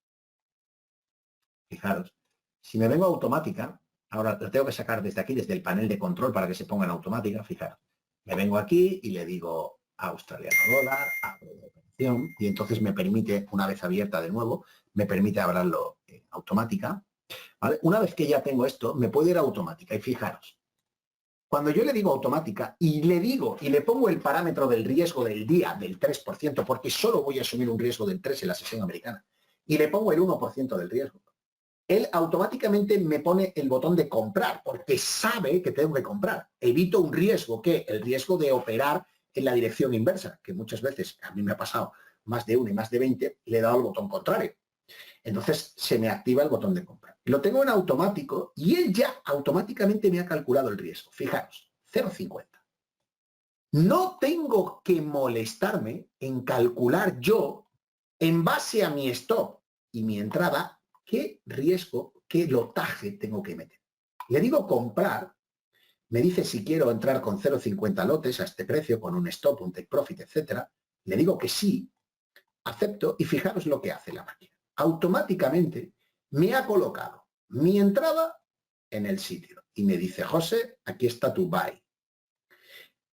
fijaros, si me vengo a automática, ahora lo tengo que sacar desde aquí, desde el panel de control para que se ponga en automática, fijaros. Me vengo aquí y le digo australiano dólar, abro la operación, y entonces me permite, una vez abierta de nuevo, me permite abrirlo automática. ¿Vale? Una vez que ya tengo esto, me puedo ir a automática y fijaros. Cuando yo le digo automática y le digo y le pongo el parámetro del riesgo del día del 3%, porque solo voy a asumir un riesgo del 3 en la sesión americana, y le pongo el 1% del riesgo, él automáticamente me pone el botón de comprar, porque sabe que tengo que comprar. Evito un riesgo, que el riesgo de operar en la dirección inversa, que muchas veces, a mí me ha pasado más de 1 y más de 20, le he dado el botón contrario. Entonces se me activa el botón de compra. Lo tengo en automático y él ya automáticamente me ha calculado el riesgo. Fijaros, 0,50. No tengo que molestarme en calcular yo, en base a mi stop y mi entrada, qué riesgo, qué lotaje tengo que meter. Le digo comprar, me dice si quiero entrar con 0,50 lotes a este precio, con un stop, un take profit, etcétera. Le digo que sí, acepto y fijaros lo que hace la máquina. Automáticamente me ha colocado mi entrada en el sitio y me dice, José, aquí está tu buy.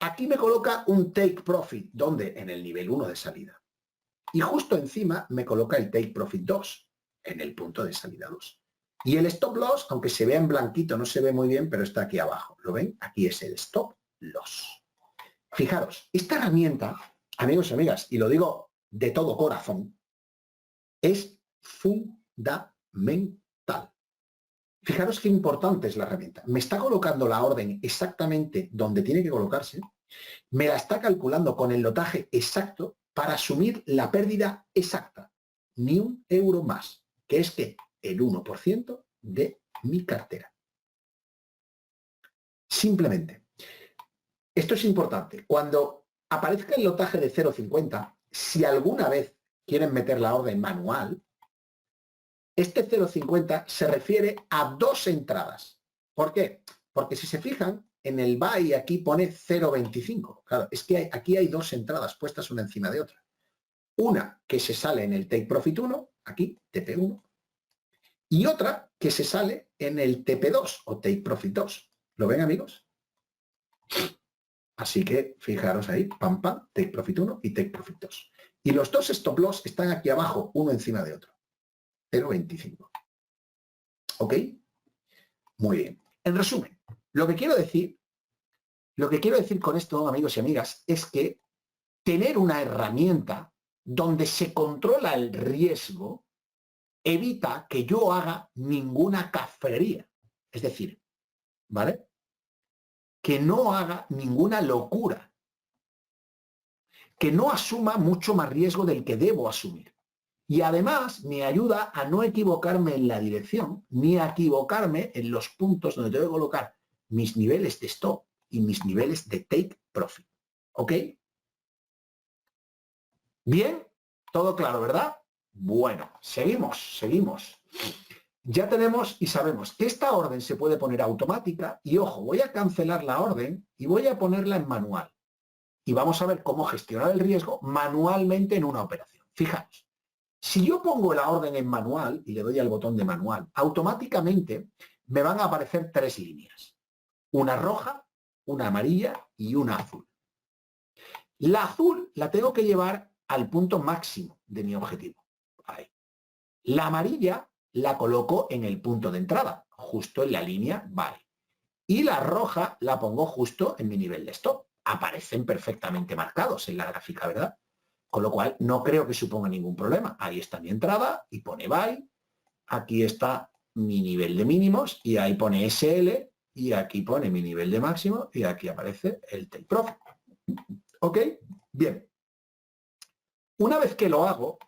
Aquí me coloca un take profit, donde en el nivel 1 de salida. Y justo encima me coloca el take profit 2, en el punto de salida 2. Y el stop loss, aunque se vea en blanquito, no se ve muy bien, pero está aquí abajo. ¿Lo ven? Aquí es el stop loss. Fijaros, esta herramienta, amigos y amigas, y lo digo de todo corazón, es fundamental. Fijaros qué importante es la herramienta. Me está colocando la orden exactamente donde tiene que colocarse, me la está calculando con el lotaje exacto para asumir la pérdida exacta. Ni un euro más, que es que el 1% de mi cartera. Simplemente. Esto es importante. Cuando aparezca el lotaje de 0,50, si alguna vez quieren meter la orden manual, este 0,50 se refiere a 2 entradas. ¿Por qué? Porque si se fijan, en el buy aquí pone 0.25. Claro, es que aquí hay dos entradas puestas una encima de otra. Una que se sale en el Take Profit 1, aquí, TP1, y otra que se sale en el TP2 o Take Profit 2. ¿Lo ven, amigos? Así que fijaros ahí, pam, pam, Take Profit 1 y Take Profit 2. Y los dos stop loss están aquí abajo, uno encima de otro. 0.25. ¿Ok? Muy bien. En resumen, lo que quiero decir con esto, amigos y amigas, es que tener una herramienta donde se controla el riesgo evita que yo haga ninguna cafrería. Es decir, ¿vale? Que no haga ninguna locura. Que no asuma mucho más riesgo del que debo asumir. Y además me ayuda a no equivocarme en la dirección, ni a equivocarme en los puntos donde tengo que colocar mis niveles de stop y mis niveles de take profit. ¿Ok? Bien, todo claro, ¿verdad? Bueno, seguimos. Ya tenemos y sabemos que esta orden se puede poner automática y, ojo, voy a cancelar la orden y voy a ponerla en manual. Y vamos a ver cómo gestionar el riesgo manualmente en una operación. Fijaos. Si yo pongo la orden en manual y le doy al botón de manual, automáticamente me van a aparecer tres líneas. Una roja, una amarilla y una azul. La azul la tengo que llevar al punto máximo de mi objetivo. Ahí. La amarilla la coloco en el punto de entrada, justo en la línea buy. Y la roja la pongo justo en mi nivel de stop. Aparecen perfectamente marcados en la gráfica, ¿verdad? Con lo cual, no creo que suponga ningún problema. Ahí está mi entrada y pone buy. Aquí está mi nivel de mínimos y ahí pone SL y aquí pone mi nivel de máximo y aquí aparece el take profit. ¿Ok? Bien. Una vez que lo hago,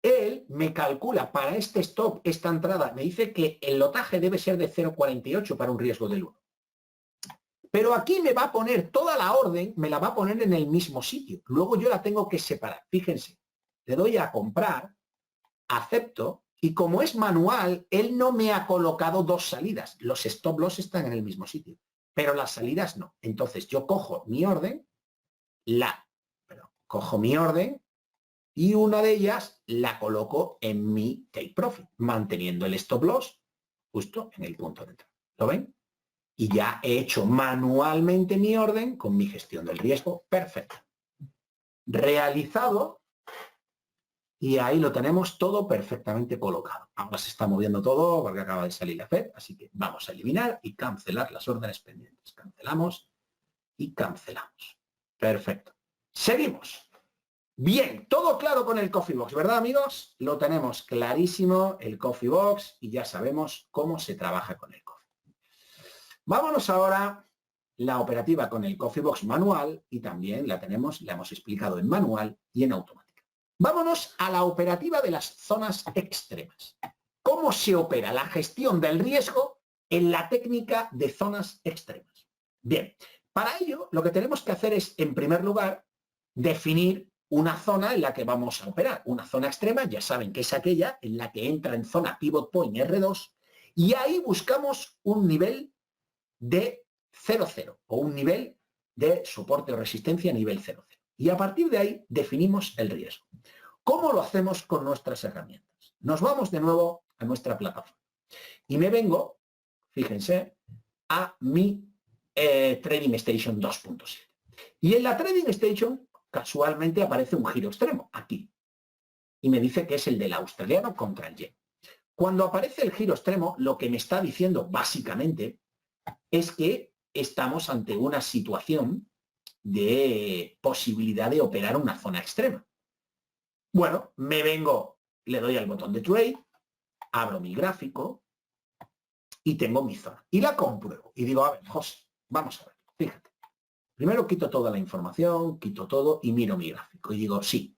él me calcula para este stop, esta entrada, me dice que el lotaje debe ser de 0,48 para un riesgo del 1. Pero aquí me va a poner toda la orden, me la va a poner en el mismo sitio. Luego yo la tengo que separar. Fíjense, le doy a comprar, acepto, y como es manual, él no me ha colocado dos salidas. Los stop loss están en el mismo sitio, pero las salidas no. Entonces yo cojo mi orden, cojo mi orden y una de ellas la coloco en mi take profit, manteniendo el stop loss justo en el punto de entrada. ¿Lo ven? Y ya he hecho manualmente mi orden con mi gestión del riesgo. Perfecto. Realizado. Y ahí lo tenemos todo perfectamente colocado. Ahora se está moviendo todo porque acaba de salir la FED. Así que vamos a eliminar y cancelar las órdenes pendientes. Cancelamos y cancelamos. Perfecto. Seguimos. Bien, todo claro con el Coffee Box, ¿verdad, amigos? Lo tenemos clarísimo, el Coffee Box, y ya sabemos cómo se trabaja con el Coffee. Vámonos ahora la operativa con el Coffee Box manual y también la hemos explicado en manual y en automática. Vámonos a la operativa de las zonas extremas. ¿Cómo se opera la gestión del riesgo en la técnica de zonas extremas? Bien, para ello lo que tenemos que hacer es, en primer lugar, definir una zona en la que vamos a operar. Una zona extrema, ya saben que es aquella en la que entra en zona Pivot Point R2 y ahí buscamos un nivel de 0,0 o un nivel de soporte o resistencia a nivel 0,0. Y a partir de ahí definimos el riesgo. ¿Cómo lo hacemos con nuestras herramientas? Nos vamos de nuevo a nuestra plataforma y me vengo, fíjense, a mi Trading Station 2.7. Y en la Trading Station casualmente aparece un giro extremo, aquí. Y me dice que es el del australiano contra el yen. Cuando aparece el giro extremo, lo que me está diciendo básicamente es que estamos ante una situación de posibilidad de operar una zona extrema. Bueno, me vengo, le doy al botón de trade, abro mi gráfico y tengo mi zona. Y la compruebo. Y digo, a ver, José, vamos a ver, fíjate. Primero quito toda la información, quito todo y miro mi gráfico. Y digo, sí,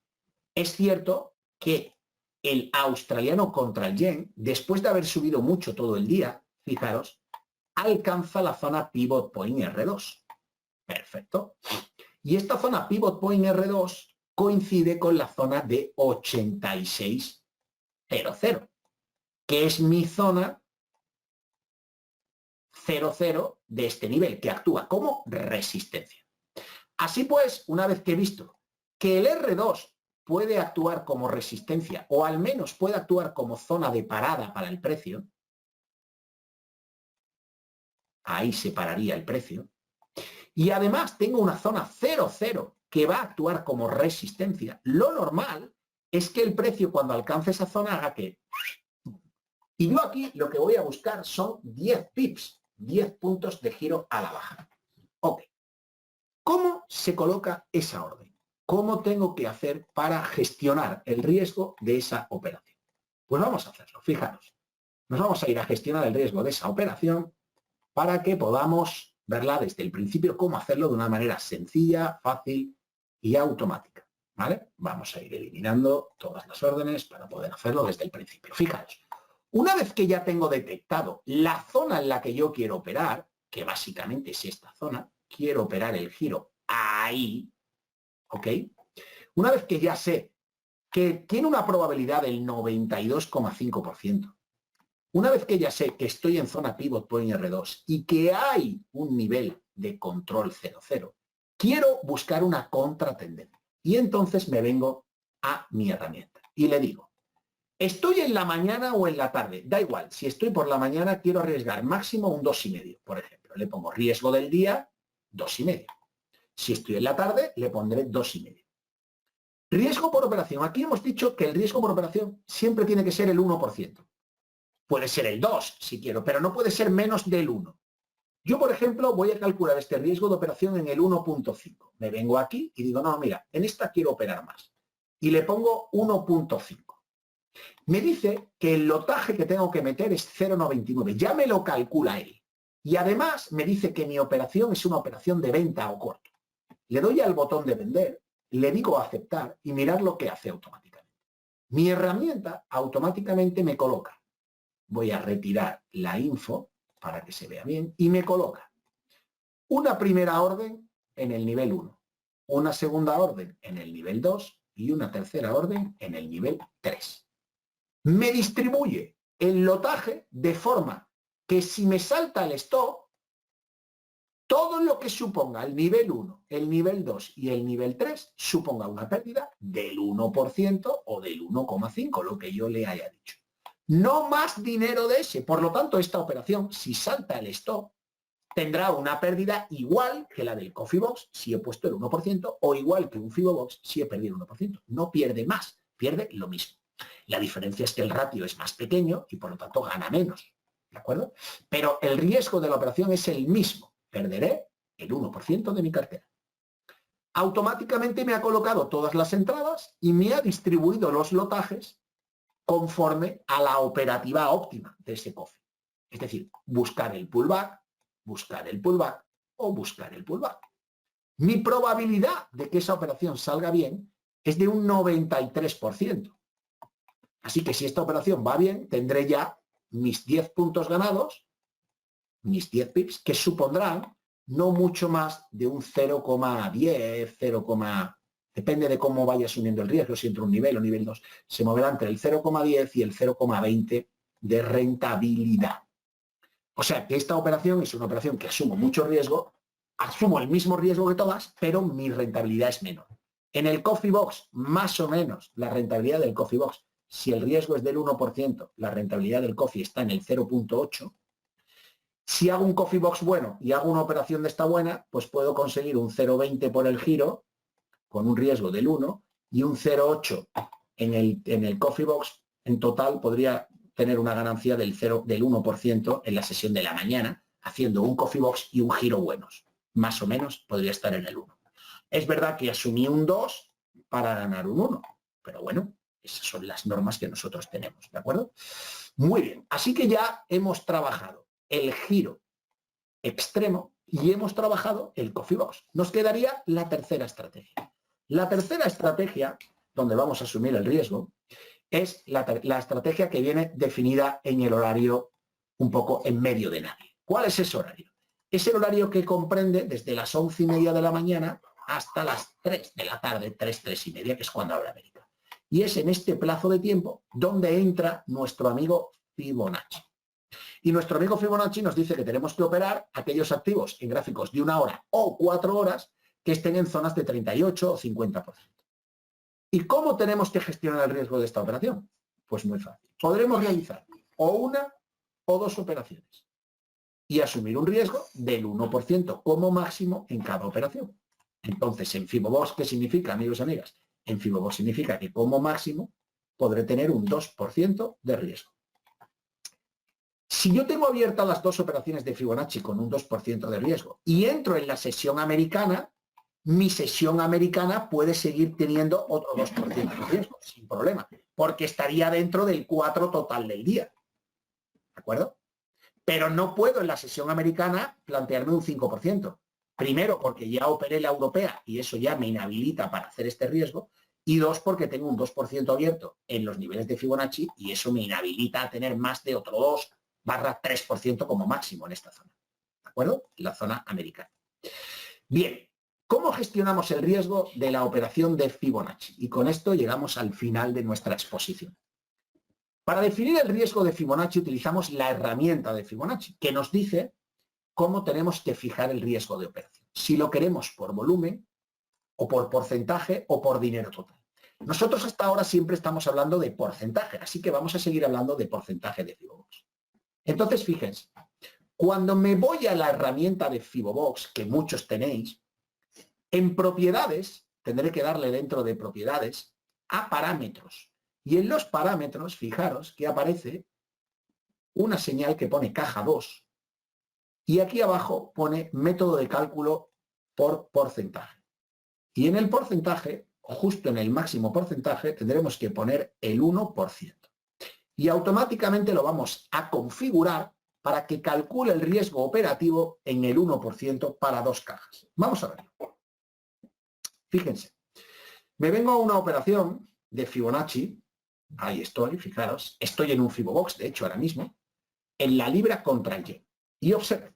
es cierto que el australiano contra el yen, después de haber subido mucho todo el día, fijaros, alcanza la zona Pivot Point R2. Perfecto. Y esta zona Pivot Point R2 coincide con la zona de 86.00, que es mi zona 0,0 de este nivel, que actúa como resistencia. Así pues, una vez que he visto que el R2 puede actuar como resistencia, o al menos puede actuar como zona de parada para el precio, ahí se pararía el precio, y además tengo una zona 0,0 que va a actuar como resistencia, lo normal es que el precio cuando alcance esa zona haga que... Y yo aquí lo que voy a buscar son 10 pips, 10 puntos de giro a la baja. Ok. ¿Cómo se coloca esa orden? ¿Cómo tengo que hacer para gestionar el riesgo de esa operación? Pues vamos a hacerlo, fijaros. Nos vamos a ir a gestionar el riesgo de esa operación para que podamos verla desde el principio, cómo hacerlo de una manera sencilla, fácil y automática. ¿Vale? Vamos a ir eliminando todas las órdenes para poder hacerlo desde el principio. Fijaros, una vez que ya tengo detectado la zona en la que yo quiero operar, que básicamente es esta zona, quiero operar el giro ahí, ¿ok? Una vez que ya sé que tiene una probabilidad del 92,5%, una vez que ya sé que estoy en zona pivot point R2 y que hay un nivel de control 0,0, quiero buscar una contratendencia. Y entonces me vengo a mi herramienta y le digo, estoy en la mañana o en la tarde, da igual, si estoy por la mañana quiero arriesgar máximo un 2,5, por ejemplo. Le pongo riesgo del día 2,5. Si estoy en la tarde, le pondré 2,5. Riesgo por operación. Aquí hemos dicho que el riesgo por operación siempre tiene que ser el 1%. Puede ser el 2 si quiero, pero no puede ser menos del 1. Yo, por ejemplo, voy a calcular este riesgo de operación en el 1,5. Me vengo aquí y digo, no, mira, en esta quiero operar más. Y le pongo 1,5. Me dice que el lotaje que tengo que meter es 0,99. Ya me lo calcula él. Y además me dice que mi operación es una operación de venta o corto. Le doy al botón de vender, le digo aceptar y mirad lo que hace automáticamente. Mi herramienta automáticamente me coloca. Voy a retirar la info para que se vea bien y me coloca una primera orden en el nivel 1, una segunda orden en el nivel 2 y una tercera orden en el nivel 3. Me distribuye el lotaje de forma que si me salta el stop, todo lo que suponga el nivel 1, el nivel 2 y el nivel 3 suponga una pérdida del 1% o del 1,5, lo que yo le haya dicho. No más dinero de ese. Por lo tanto, esta operación, si salta el stop, tendrá una pérdida igual que la del Coffee Box si he puesto el 1% o igual que un Fibo Box si he perdido el 1%. No pierde más, pierde lo mismo. La diferencia es que el ratio es más pequeño y por lo tanto gana menos. ¿De acuerdo? Pero el riesgo de la operación es el mismo. Perderé el 1% de mi cartera. Automáticamente me ha colocado todas las entradas y me ha distribuido los lotajes conforme a la operativa óptima de ese coffee. Es decir, buscar el pullback o buscar el pullback. Mi probabilidad de que esa operación salga bien es de un 93%. Así que si esta operación va bien, tendré ya mis 10 puntos ganados, mis 10 pips, que supondrán no mucho más de un 0,10, 0, depende de cómo vaya asumiendo el riesgo, si entre un nivel o nivel 2, se moverá entre el 0,10 y el 0,20 de rentabilidad. O sea que esta operación es una operación que asumo mucho riesgo, asumo el mismo riesgo que todas, pero mi rentabilidad es menor. En el Coffee Box, más o menos, la rentabilidad del Coffee Box, si el riesgo es del 1%, la rentabilidad del Coffee está en el 0,8%. Si hago un Coffee Box bueno y hago una operación de esta buena, pues puedo conseguir un 0,20 por el giro, con un riesgo del 1, y un 0,8 en el Coffee Box. En total podría tener una ganancia del 1% en la sesión de la mañana, haciendo un Coffee Box y un giro buenos. Más o menos podría estar en el 1. Es verdad que asumí un 2 para ganar un 1, pero bueno, esas son las normas que nosotros tenemos, ¿de acuerdo? Muy bien, así que ya hemos trabajado el giro extremo y hemos trabajado el Coffee Box. Nos quedaría la tercera estrategia. La tercera estrategia, donde vamos a asumir el riesgo, es la estrategia que viene definida en el horario un poco en medio de nadie. ¿Cuál es ese horario? Es el horario que comprende desde las 11:30 de la mañana hasta las 3 de la tarde, 3:30, que es cuando abre América. Y es en este plazo de tiempo donde entra nuestro amigo Fibonacci. Y nuestro amigo Fibonacci nos dice que tenemos que operar aquellos activos en gráficos de 1 hora o 4 horas que estén en zonas de 38 o 50%. ¿Y cómo tenemos que gestionar el riesgo de esta operación? Pues muy fácil. Podremos realizar o una o dos operaciones y asumir un riesgo del 1% como máximo en cada operación. Entonces, en Fibobox, ¿qué significa, amigos y amigas? En Fibobox significa que como máximo podré tener un 2% de riesgo. Si yo tengo abiertas las dos operaciones de Fibonacci con un 2% de riesgo y entro en la sesión americana, mi sesión americana puede seguir teniendo otro 2% de riesgo, sin problema, porque estaría dentro del 4 total del día. ¿De acuerdo? Pero no puedo en la sesión americana plantearme un 5%. Primero, porque ya operé la europea y eso ya me inhabilita para hacer este riesgo. Y dos, porque tengo un 2% abierto en los niveles de Fibonacci y eso me inhabilita a tener más de otro 2/3% como máximo en esta zona. ¿De acuerdo? La zona americana. Bien, ¿cómo gestionamos el riesgo de la operación de Fibonacci? Y con esto llegamos al final de nuestra exposición. Para definir el riesgo de Fibonacci utilizamos la herramienta de Fibonacci, que nos dice cómo tenemos que fijar el riesgo de operación. Si lo queremos por volumen, o por porcentaje, o por dinero total. Nosotros hasta ahora siempre estamos hablando de porcentaje, así que vamos a seguir hablando de porcentaje de Fibobox. Entonces, fíjense, cuando me voy a la herramienta de Fibobox, que muchos tenéis, en propiedades, tendré que darle dentro de propiedades a parámetros. Y en los parámetros, fijaros que aparece una señal que pone caja 2 y aquí abajo pone método de cálculo por porcentaje. Y en el porcentaje, justo en el máximo porcentaje, tendremos que poner el 1%. Y automáticamente lo vamos a configurar para que calcule el riesgo operativo en el 1% para dos cajas. Vamos a verlo. Fíjense, me vengo a una operación de Fibonacci. Ahí estoy, fijaros, estoy en un Fibobox, de hecho, ahora mismo, en la libra contra el yen. Y observen,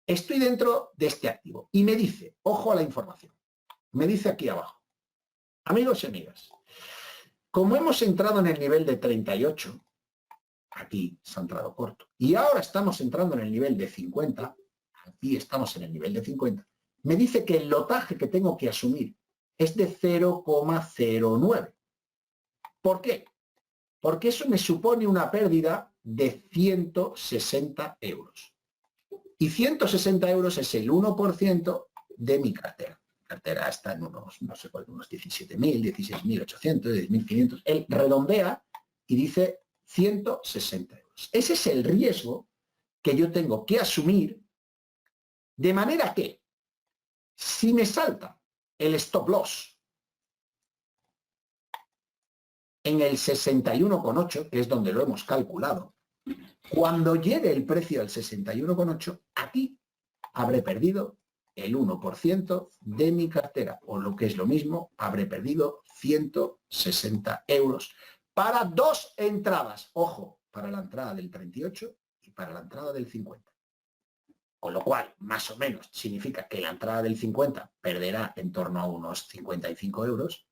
estoy dentro de este activo y me dice, ojo a la información, me dice aquí abajo, amigos y amigas, como hemos entrado en el nivel de 38, aquí se ha entrado corto, y ahora estamos entrando en el nivel de 50, aquí estamos en el nivel de 50, me dice que el lotaje que tengo que asumir es de 0,09. ¿Por qué? Porque eso me supone una pérdida de 160 euros. Y 160 euros es el 1% de mi cartera. Mi cartera está en unos, no sé cuál, unos 17.000, 16.800, 10.500. Él redondea y dice 160 euros. Ese es el riesgo que yo tengo que asumir, de manera que si me salta el stop loss en el 61,8, que es donde lo hemos calculado, cuando llegue el precio al 61,8, aquí habré perdido el 1% de mi cartera, o lo que es lo mismo, habré perdido 160 euros para dos entradas. Ojo, para la entrada del 38 y para la entrada del 50. Con lo cual, más o menos, significa que la entrada del 50 perderá en torno a unos 55 euros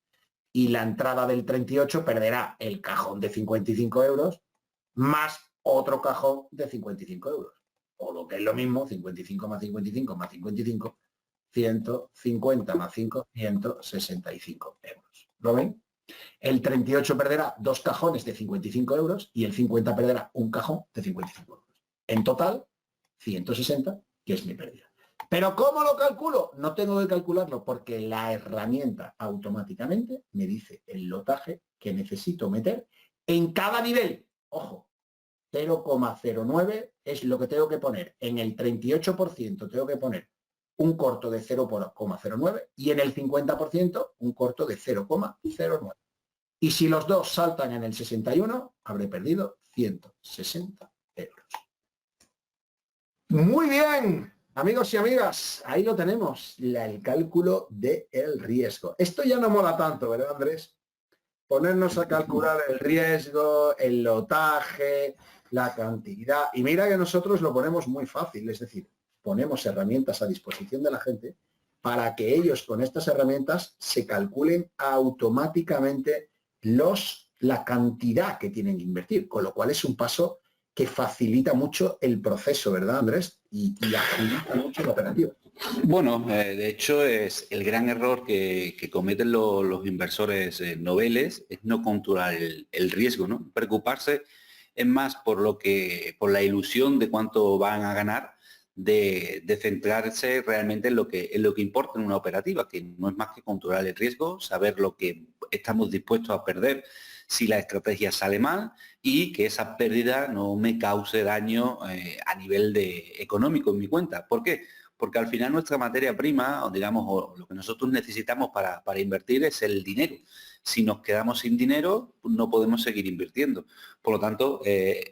y la entrada del 38 perderá el cajón de 55 euros más otro cajón de 55 euros. O lo que es lo mismo, 55 más 55 más 55, 150 más 5, 165 euros. ¿Lo ven? El 38 perderá dos cajones de 55 euros y el 50 perderá un cajón de 55 euros. En total, 160, que es mi pérdida. ¿Pero cómo lo calculo? No tengo que calcularlo porque la herramienta automáticamente me dice el lotaje que necesito meter en cada nivel. Ojo, 0,09 es lo que tengo que poner. En el 38% tengo que poner un corto de 0,09 y en el 50% un corto de 0,09. Y si los dos saltan en el 61, habré perdido 160 euros. Muy bien, amigos y amigas, ahí lo tenemos, el cálculo del riesgo. Esto ya no mola tanto, ¿verdad, Andrés? Ponernos a calcular el riesgo, el lotaje, la cantidad. Y mira que nosotros lo ponemos muy fácil, es decir, ponemos herramientas a disposición de la gente para que ellos con estas herramientas se calculen automáticamente la cantidad que tienen que invertir, con lo cual es un paso que facilita mucho el proceso, ¿verdad, Andrés? Y agiliza mucho la operativa. Bueno, de hecho es el gran error que cometen los inversores noveles es no controlar el riesgo, ¿no? Preocuparse es más por la ilusión de cuánto van a ganar, de centrarse realmente en lo que importa en una operativa, que no es más que controlar el riesgo, saber lo que estamos dispuestos a perder si la estrategia sale mal y que esa pérdida no me cause daño a nivel económico en mi cuenta. ¿Por qué? Porque al final nuestra materia prima, o digamos, o lo que nosotros necesitamos para invertir es el dinero. Si nos quedamos sin dinero, no podemos seguir invirtiendo. Por lo tanto,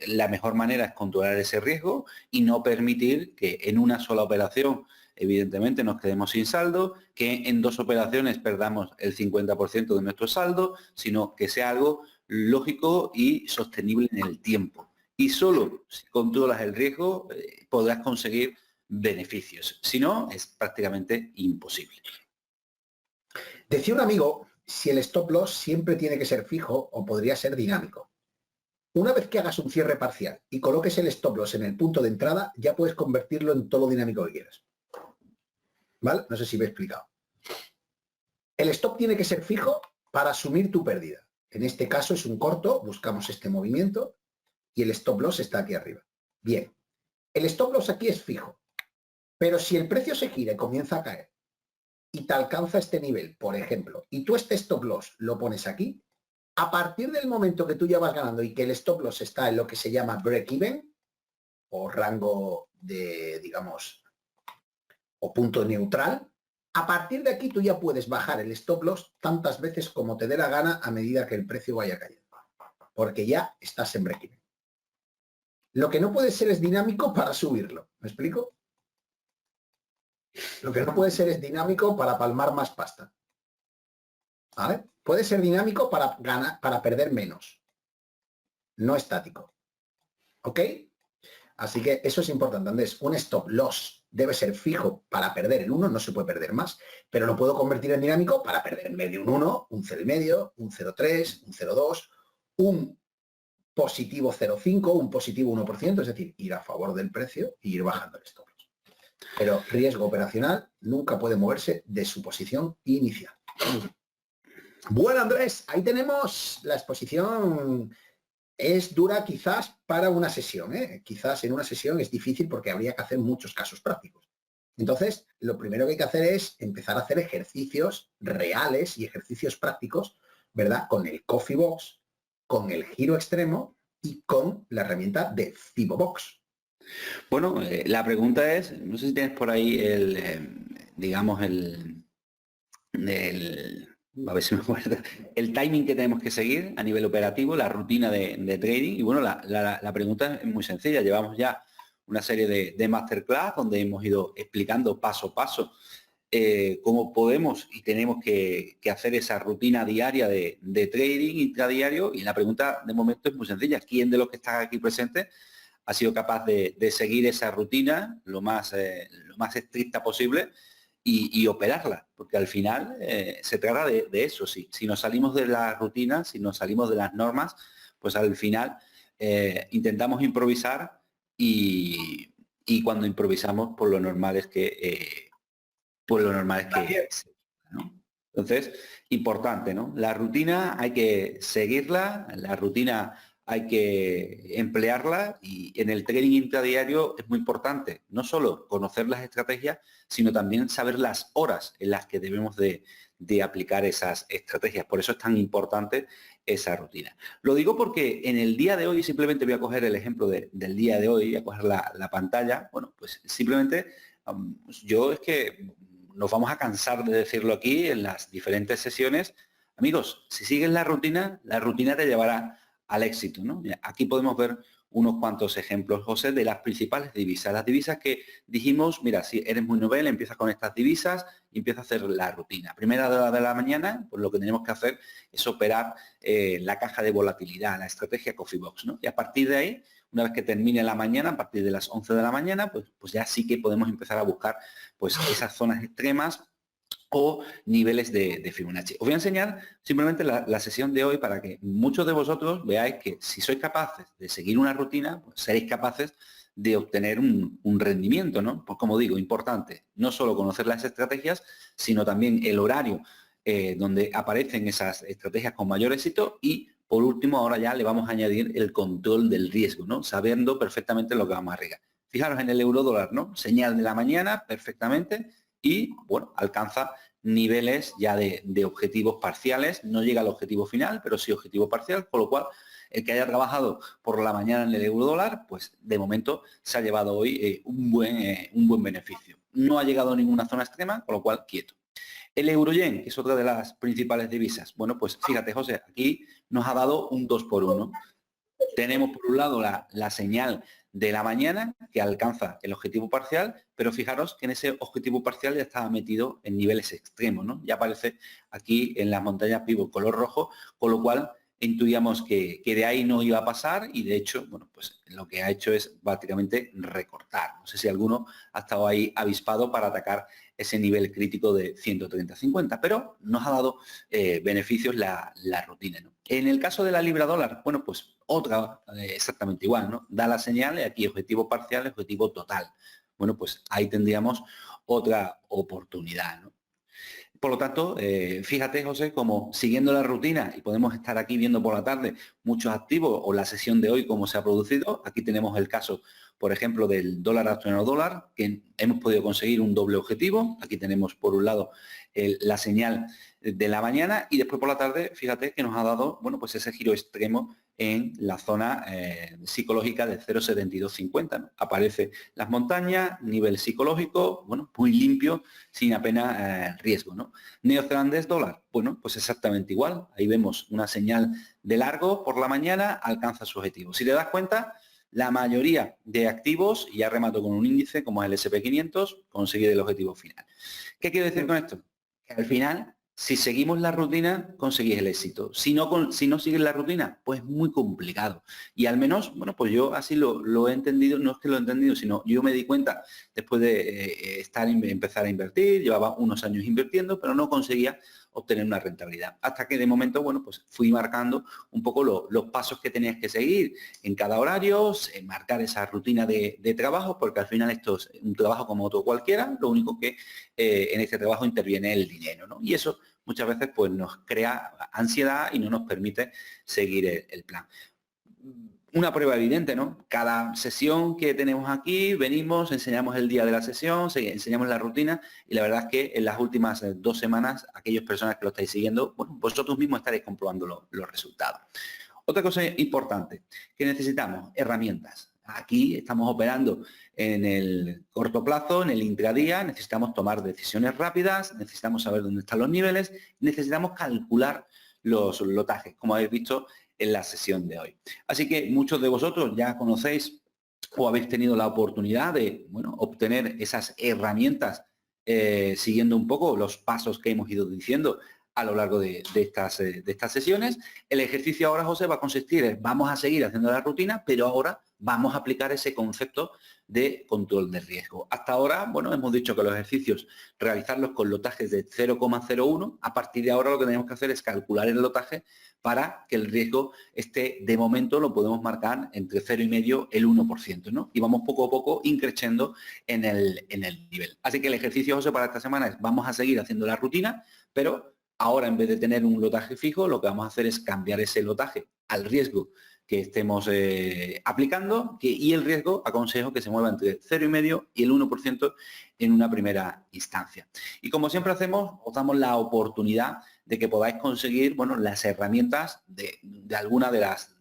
la mejor manera es controlar ese riesgo y no permitir que en una sola operación, evidentemente, nos quedemos sin saldo, que en 2 operaciones perdamos el 50% de nuestro saldo, sino que sea algo lógico y sostenible en el tiempo. Y solo si controlas el riesgo, podrás conseguir beneficios. Si no, es prácticamente imposible. Decía un amigo, si el stop loss siempre tiene que ser fijo o podría ser dinámico. Una vez que hagas un cierre parcial y coloques el stop loss en el punto de entrada, ya puedes convertirlo en todo lo dinámico que quieras. ¿Vale? No sé si me he explicado. El stop tiene que ser fijo para asumir tu pérdida. En este caso es un corto, buscamos este movimiento y el stop loss está aquí arriba. Bien, el stop loss aquí es fijo, pero si el precio se gira y comienza a caer y te alcanza este nivel, por ejemplo, y tú este stop loss lo pones aquí, a partir del momento que tú ya vas ganando y que el stop loss está en lo que se llama break-even o rango de, digamos, o punto neutral, a partir de aquí tú ya puedes bajar el stop loss tantas veces como te dé la gana a medida que el precio vaya cayendo, porque ya estás en break-even. Lo que no puede ser es dinámico para subirlo, ¿me explico? Lo que no puede ser es dinámico para palmar más pasta. ¿Vale? Puede ser dinámico para ganar, para perder menos, no estático. ¿Ok? Así que eso es importante, Andrés. Un stop loss debe ser fijo para perder en 1, no se puede perder más, pero lo puedo convertir en dinámico para perder en medio un 1, un 0,5, un 0,3, un 0,2, un positivo 0,5, un positivo 1%, es decir, ir a favor del precio e ir bajando el stop loss. Pero riesgo operacional nunca puede moverse de su posición inicial. Bueno, Andrés, ahí tenemos la exposición. Es dura quizás para una sesión, ¿eh? Quizás en una sesión es difícil porque habría que hacer muchos casos prácticos. Entonces, lo primero que hay que hacer es empezar a hacer ejercicios reales y ejercicios prácticos, ¿verdad? Con el Coffee Box, con el giro extremo y con la herramienta de FiboBox. Bueno, la pregunta es, no sé si tienes por ahí digamos, a ver si me acuerdo, el timing que tenemos que seguir a nivel operativo, la rutina de trading. Y bueno, la pregunta es muy sencilla. Llevamos ya una serie de masterclass donde hemos ido explicando paso a paso cómo podemos y tenemos que hacer esa rutina diaria de trading intradiario. Y la pregunta de momento es muy sencilla. ¿Quién de los que están aquí presentes ha sido capaz de seguir esa rutina lo más estricta posible y operarla? Porque al final se trata de eso. Si nos salimos de la rutina, si nos salimos de las normas, pues al final intentamos improvisar y cuando improvisamos, pues lo normal es que ¿no? Entonces, importante, ¿no? La rutina hay que seguirla, la rutina hay que emplearla, y en el trading intradiario es muy importante no solo conocer las estrategias, sino también saber las horas en las que debemos de aplicar esas estrategias. Por eso es tan importante esa rutina. Lo digo porque en el día de hoy, simplemente voy a coger el ejemplo del día de hoy, voy a coger la pantalla. Bueno, pues simplemente yo es que nos vamos a cansar de decirlo aquí en las diferentes sesiones. Amigos, si sigues la rutina te llevará al éxito, ¿no? Aquí podemos ver unos cuantos ejemplos, José, de las principales divisas. Las divisas que dijimos, mira, si eres muy novel, empieza con estas divisas y empieza a hacer la rutina. Primera hora de la mañana, pues lo que tenemos que hacer es operar la caja de volatilidad, la estrategia Coffee Box, ¿no? Y a partir de ahí, una vez que termine la mañana, a partir de las 11 de la mañana, pues ya sí que podemos empezar a buscar pues esas zonas extremas o niveles de Fibonacci. Os voy a enseñar simplemente la sesión de hoy para que muchos de vosotros veáis que si sois capaces de seguir una rutina, pues seréis capaces de obtener un rendimiento, ¿no? Pues como digo, importante, no solo conocer las estrategias, sino también el horario donde aparecen esas estrategias con mayor éxito y, por último, ahora ya le vamos a añadir el control del riesgo, ¿no? Sabiendo perfectamente lo que vamos a arriesgar. Fijaros en el euro dólar, ¿no? Señal de la mañana perfectamente y, bueno, alcanza niveles ya de objetivos parciales, no llega al objetivo final, pero sí objetivo parcial, con lo cual el que haya trabajado por la mañana en el euro dólar, pues de momento se ha llevado hoy un buen beneficio. No ha llegado a ninguna zona extrema, con lo cual quieto. El euro-yen, que es otra de las principales divisas. Bueno, pues fíjate, José, aquí nos ha dado un 2 por 1. Tenemos por un lado la señal de la mañana que alcanza el objetivo parcial, pero fijaros que en ese objetivo parcial ya estaba metido en niveles extremos, ¿no? Ya aparece aquí en las montañas pivot color rojo, con lo cual intuíamos que de ahí no iba a pasar y de hecho, bueno, pues lo que ha hecho es prácticamente recortar. No sé si alguno ha estado ahí avispado para atacar ese nivel crítico de 130-50, pero nos ha dado beneficios la rutina, ¿no? En el caso de la libra dólar, bueno, pues otra exactamente igual, ¿no? Da la señal y aquí objetivo parcial, objetivo total. Bueno, pues ahí tendríamos otra oportunidad, ¿no? Por lo tanto, fíjate, José, como siguiendo la rutina, y podemos estar aquí viendo por la tarde muchos activos o la sesión de hoy cómo se ha producido. Aquí tenemos el caso, por ejemplo, del dólar australiano dólar, que hemos podido conseguir un doble objetivo. Aquí tenemos, por un lado, la señal de la mañana y después por la tarde, fíjate que nos ha dado, bueno, pues ese giro extremo en la zona psicológica de 0,7250, ¿no? Aparece las montañas, nivel psicológico, bueno, muy limpio, sin apenas riesgo, ¿no? Neozelandés dólar, bueno, pues exactamente igual. Ahí vemos una señal de largo por la mañana, alcanza su objetivo. Si te das cuenta, la mayoría de activos, y ya remato con un índice como el SP500, consigue el objetivo final. ¿Qué quiero decir con esto? Que al final, si seguimos la rutina, conseguís el éxito. Si no sigues la rutina, pues muy complicado. Y al menos, bueno, pues yo así lo he entendido, no es que lo he entendido, sino yo me di cuenta después de empezar a invertir, llevaba unos años invirtiendo, pero no conseguía obtener una rentabilidad. Hasta que de momento, bueno, pues fui marcando un poco los pasos que tenías que seguir en cada horario, marcar esa rutina de trabajo, porque al final esto es un trabajo como otro cualquiera, lo único que en este trabajo interviene el dinero, ¿no? Y eso muchas veces pues nos crea ansiedad y no nos permite seguir el plan. Una prueba evidente, ¿no? Cada sesión que tenemos aquí, venimos, enseñamos el día de la sesión, enseñamos la rutina y la verdad es que en las últimas 2 semanas, aquellas personas que lo estáis siguiendo, bueno, vosotros mismos estaréis comprobando los resultados. Otra cosa importante, que necesitamos herramientas. Aquí estamos operando en el corto plazo, en el intradía, necesitamos tomar decisiones rápidas, necesitamos saber dónde están los niveles, necesitamos calcular los lotajes, como habéis visto en la sesión de hoy. Así que muchos de vosotros ya conocéis o habéis tenido la oportunidad de, bueno, obtener esas herramientas siguiendo un poco los pasos que hemos ido diciendo a lo largo de estas sesiones. El ejercicio ahora, José, va a consistir en, vamos a seguir haciendo la rutina, pero ahora vamos a aplicar ese concepto de control de riesgo. Hasta ahora, bueno, hemos dicho que los ejercicios, realizarlos con lotajes de 0,01, a partir de ahora lo que tenemos que hacer es calcular el lotaje para que el riesgo esté, de momento lo podemos marcar entre 0,5 y el 1%, ¿no? Y vamos poco a poco increciendo en el nivel. Así que el ejercicio, José, para esta semana es, vamos a seguir haciendo la rutina, pero ahora, en vez de tener un lotaje fijo, lo que vamos a hacer es cambiar ese lotaje al riesgo que estemos aplicando y el riesgo aconsejo que se mueva entre 0,5 y el 1% en una primera instancia. Y como siempre hacemos, os damos la oportunidad de que podáis conseguir, bueno, las herramientas de alguna de las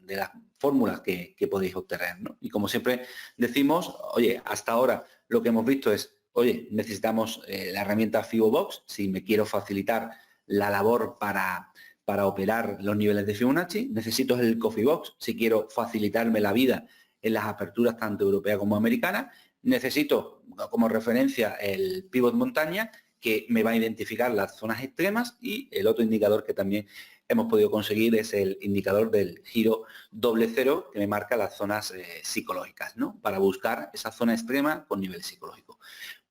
fórmulas que podéis obtener, ¿no? Y como siempre decimos, oye, hasta ahora lo que hemos visto es, oye, necesitamos la herramienta FiboBox si me quiero facilitar la labor para operar los niveles de Fibonacci. Necesito el Coffee Box si quiero facilitarme la vida en las aperturas tanto europea como americana. Necesito como referencia el Pivot Montaña, que me va a identificar las zonas extremas, y el otro indicador que también hemos podido conseguir es el indicador del giro doble cero, que me marca las zonas psicológicas, ¿no? Para buscar esa zona extrema con nivel psicológico.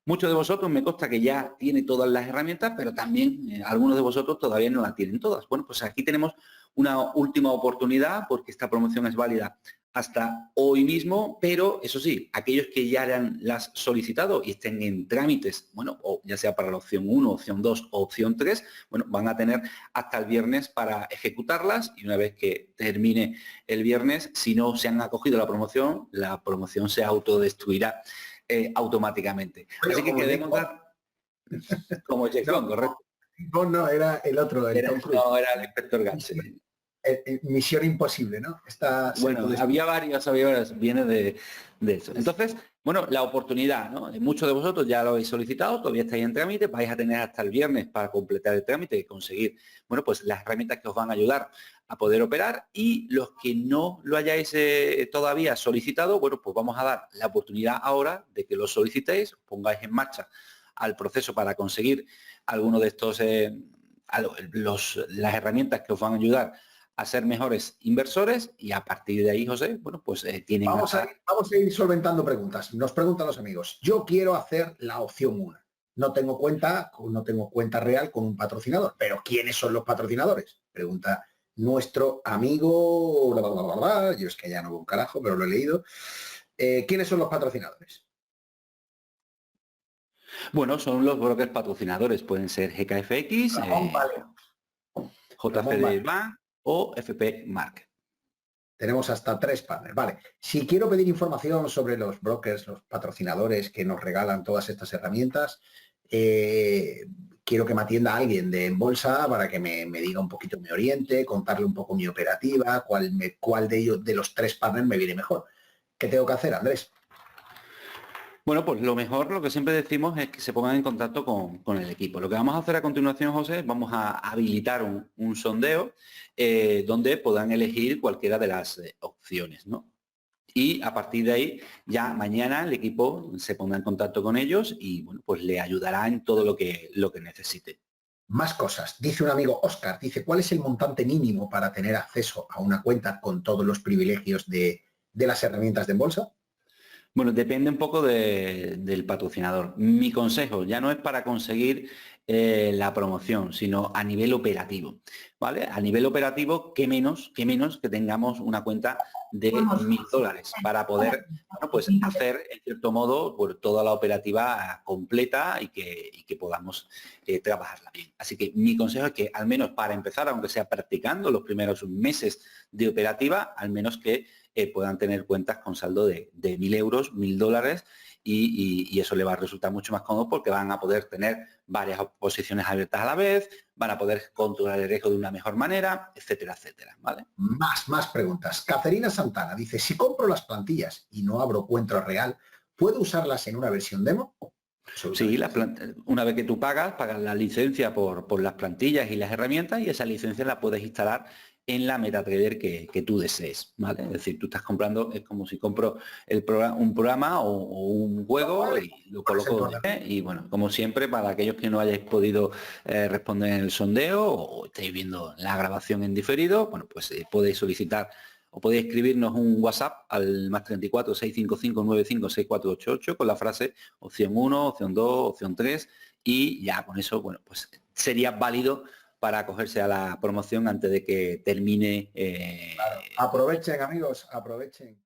Muchos de vosotros me consta que ya tiene todas las herramientas, pero también algunos de vosotros todavía no las tienen todas. Bueno, pues aquí tenemos una última oportunidad porque esta promoción es válida hasta hoy mismo, pero eso sí, aquellos que ya las solicitado y estén en trámites, bueno, o ya sea para la opción 1, opción 2 o opción 3, bueno, van a tener hasta el viernes para ejecutarlas y una vez que termine el viernes, si no se han acogido a la promoción se autodestruirá automáticamente. Pero Así que como queremos digo, dar como James no, Bond, correcto. no, era el otro, el Tom Cruise. No, era el inspector Gadget. Misión Imposible, ¿no? Bueno, había varias, viene de eso. Entonces, bueno, la oportunidad, ¿no? Muchos de vosotros ya lo habéis solicitado, todavía estáis en trámite, vais a tener hasta el viernes para completar el trámite y conseguir, bueno, pues las herramientas que os van a ayudar a poder operar y los que no lo hayáis todavía solicitado, bueno, pues vamos a dar la oportunidad ahora de que lo solicitéis, pongáis en marcha al proceso para conseguir alguno de estos, las herramientas que os van a ayudar a ser mejores inversores y a partir de ahí, José, bueno, pues tienen... Vamos a ir solventando preguntas. Nos preguntan los amigos. Yo quiero hacer la opción 1. No tengo cuenta real con un patrocinador. ¿Pero quiénes son los patrocinadores? Pregunta nuestro amigo... Bla, bla, bla, bla. Yo es que ya no veo un carajo, pero lo he leído. ¿Quiénes son los patrocinadores? Bueno, son los brokers patrocinadores. Pueden ser GKFX, JCD Bank o FP Market. Tenemos hasta 3 partners. Vale. Si quiero pedir información sobre los brokers, los patrocinadores que nos regalan todas estas herramientas, quiero que me atienda alguien de En Bolsa para que me diga un poquito, me oriente, contarle un poco mi operativa, cuál de ellos, de los 3 partners me viene mejor. ¿Qué tengo que hacer, Andrés? Bueno, pues lo mejor, lo que siempre decimos es que se pongan en contacto con el equipo. Lo que vamos a hacer a continuación, José, vamos a habilitar un sondeo donde puedan elegir cualquiera de las opciones, ¿no? Y a partir de ahí, ya mañana el equipo se pondrá en contacto con ellos y, bueno, pues le ayudará en todo lo que necesite. Más cosas. Dice un amigo, Oscar, dice, ¿cuál es el montante mínimo para tener acceso a una cuenta con todos los privilegios de las herramientas de En Bolsa? Bueno, depende un poco del patrocinador. Mi consejo ya no es para conseguir la promoción, sino a nivel operativo, ¿vale? A nivel operativo, qué menos que tengamos una cuenta de $1000 para poder, bueno, pues hacer, en cierto modo, pues, toda la operativa completa y que podamos trabajarla bien. Así que mi consejo es que, al menos para empezar, aunque sea practicando los primeros meses de operativa, al menos que puedan tener cuentas con saldo de 1000 euros, $1000 y eso le va a resultar mucho más cómodo porque van a poder tener varias posiciones abiertas a la vez, van a poder controlar el riesgo de una mejor manera, etcétera, etcétera, ¿vale? Más preguntas. Caterina Santana dice, si compro las plantillas y no abro cuenta real, ¿puedo usarlas en una versión demo? Sí, una vez que tú pagas la licencia por las plantillas y las herramientas y esa licencia la puedes instalar en la MetaTrader que tú desees, ¿vale? Es decir, tú estás comprando, es como si compro un programa o un juego y lo coloco y bueno, como siempre, para aquellos que no hayáis podido responder en el sondeo o estáis viendo la grabación en diferido, bueno, pues podéis solicitar o podéis escribirnos un WhatsApp al +34 655 95 6488 con la frase opción 1, opción 2, opción 3 y ya con eso, bueno, pues sería válido para acogerse a la promoción antes de que termine. Claro. Aprovechen, amigos, aprovechen.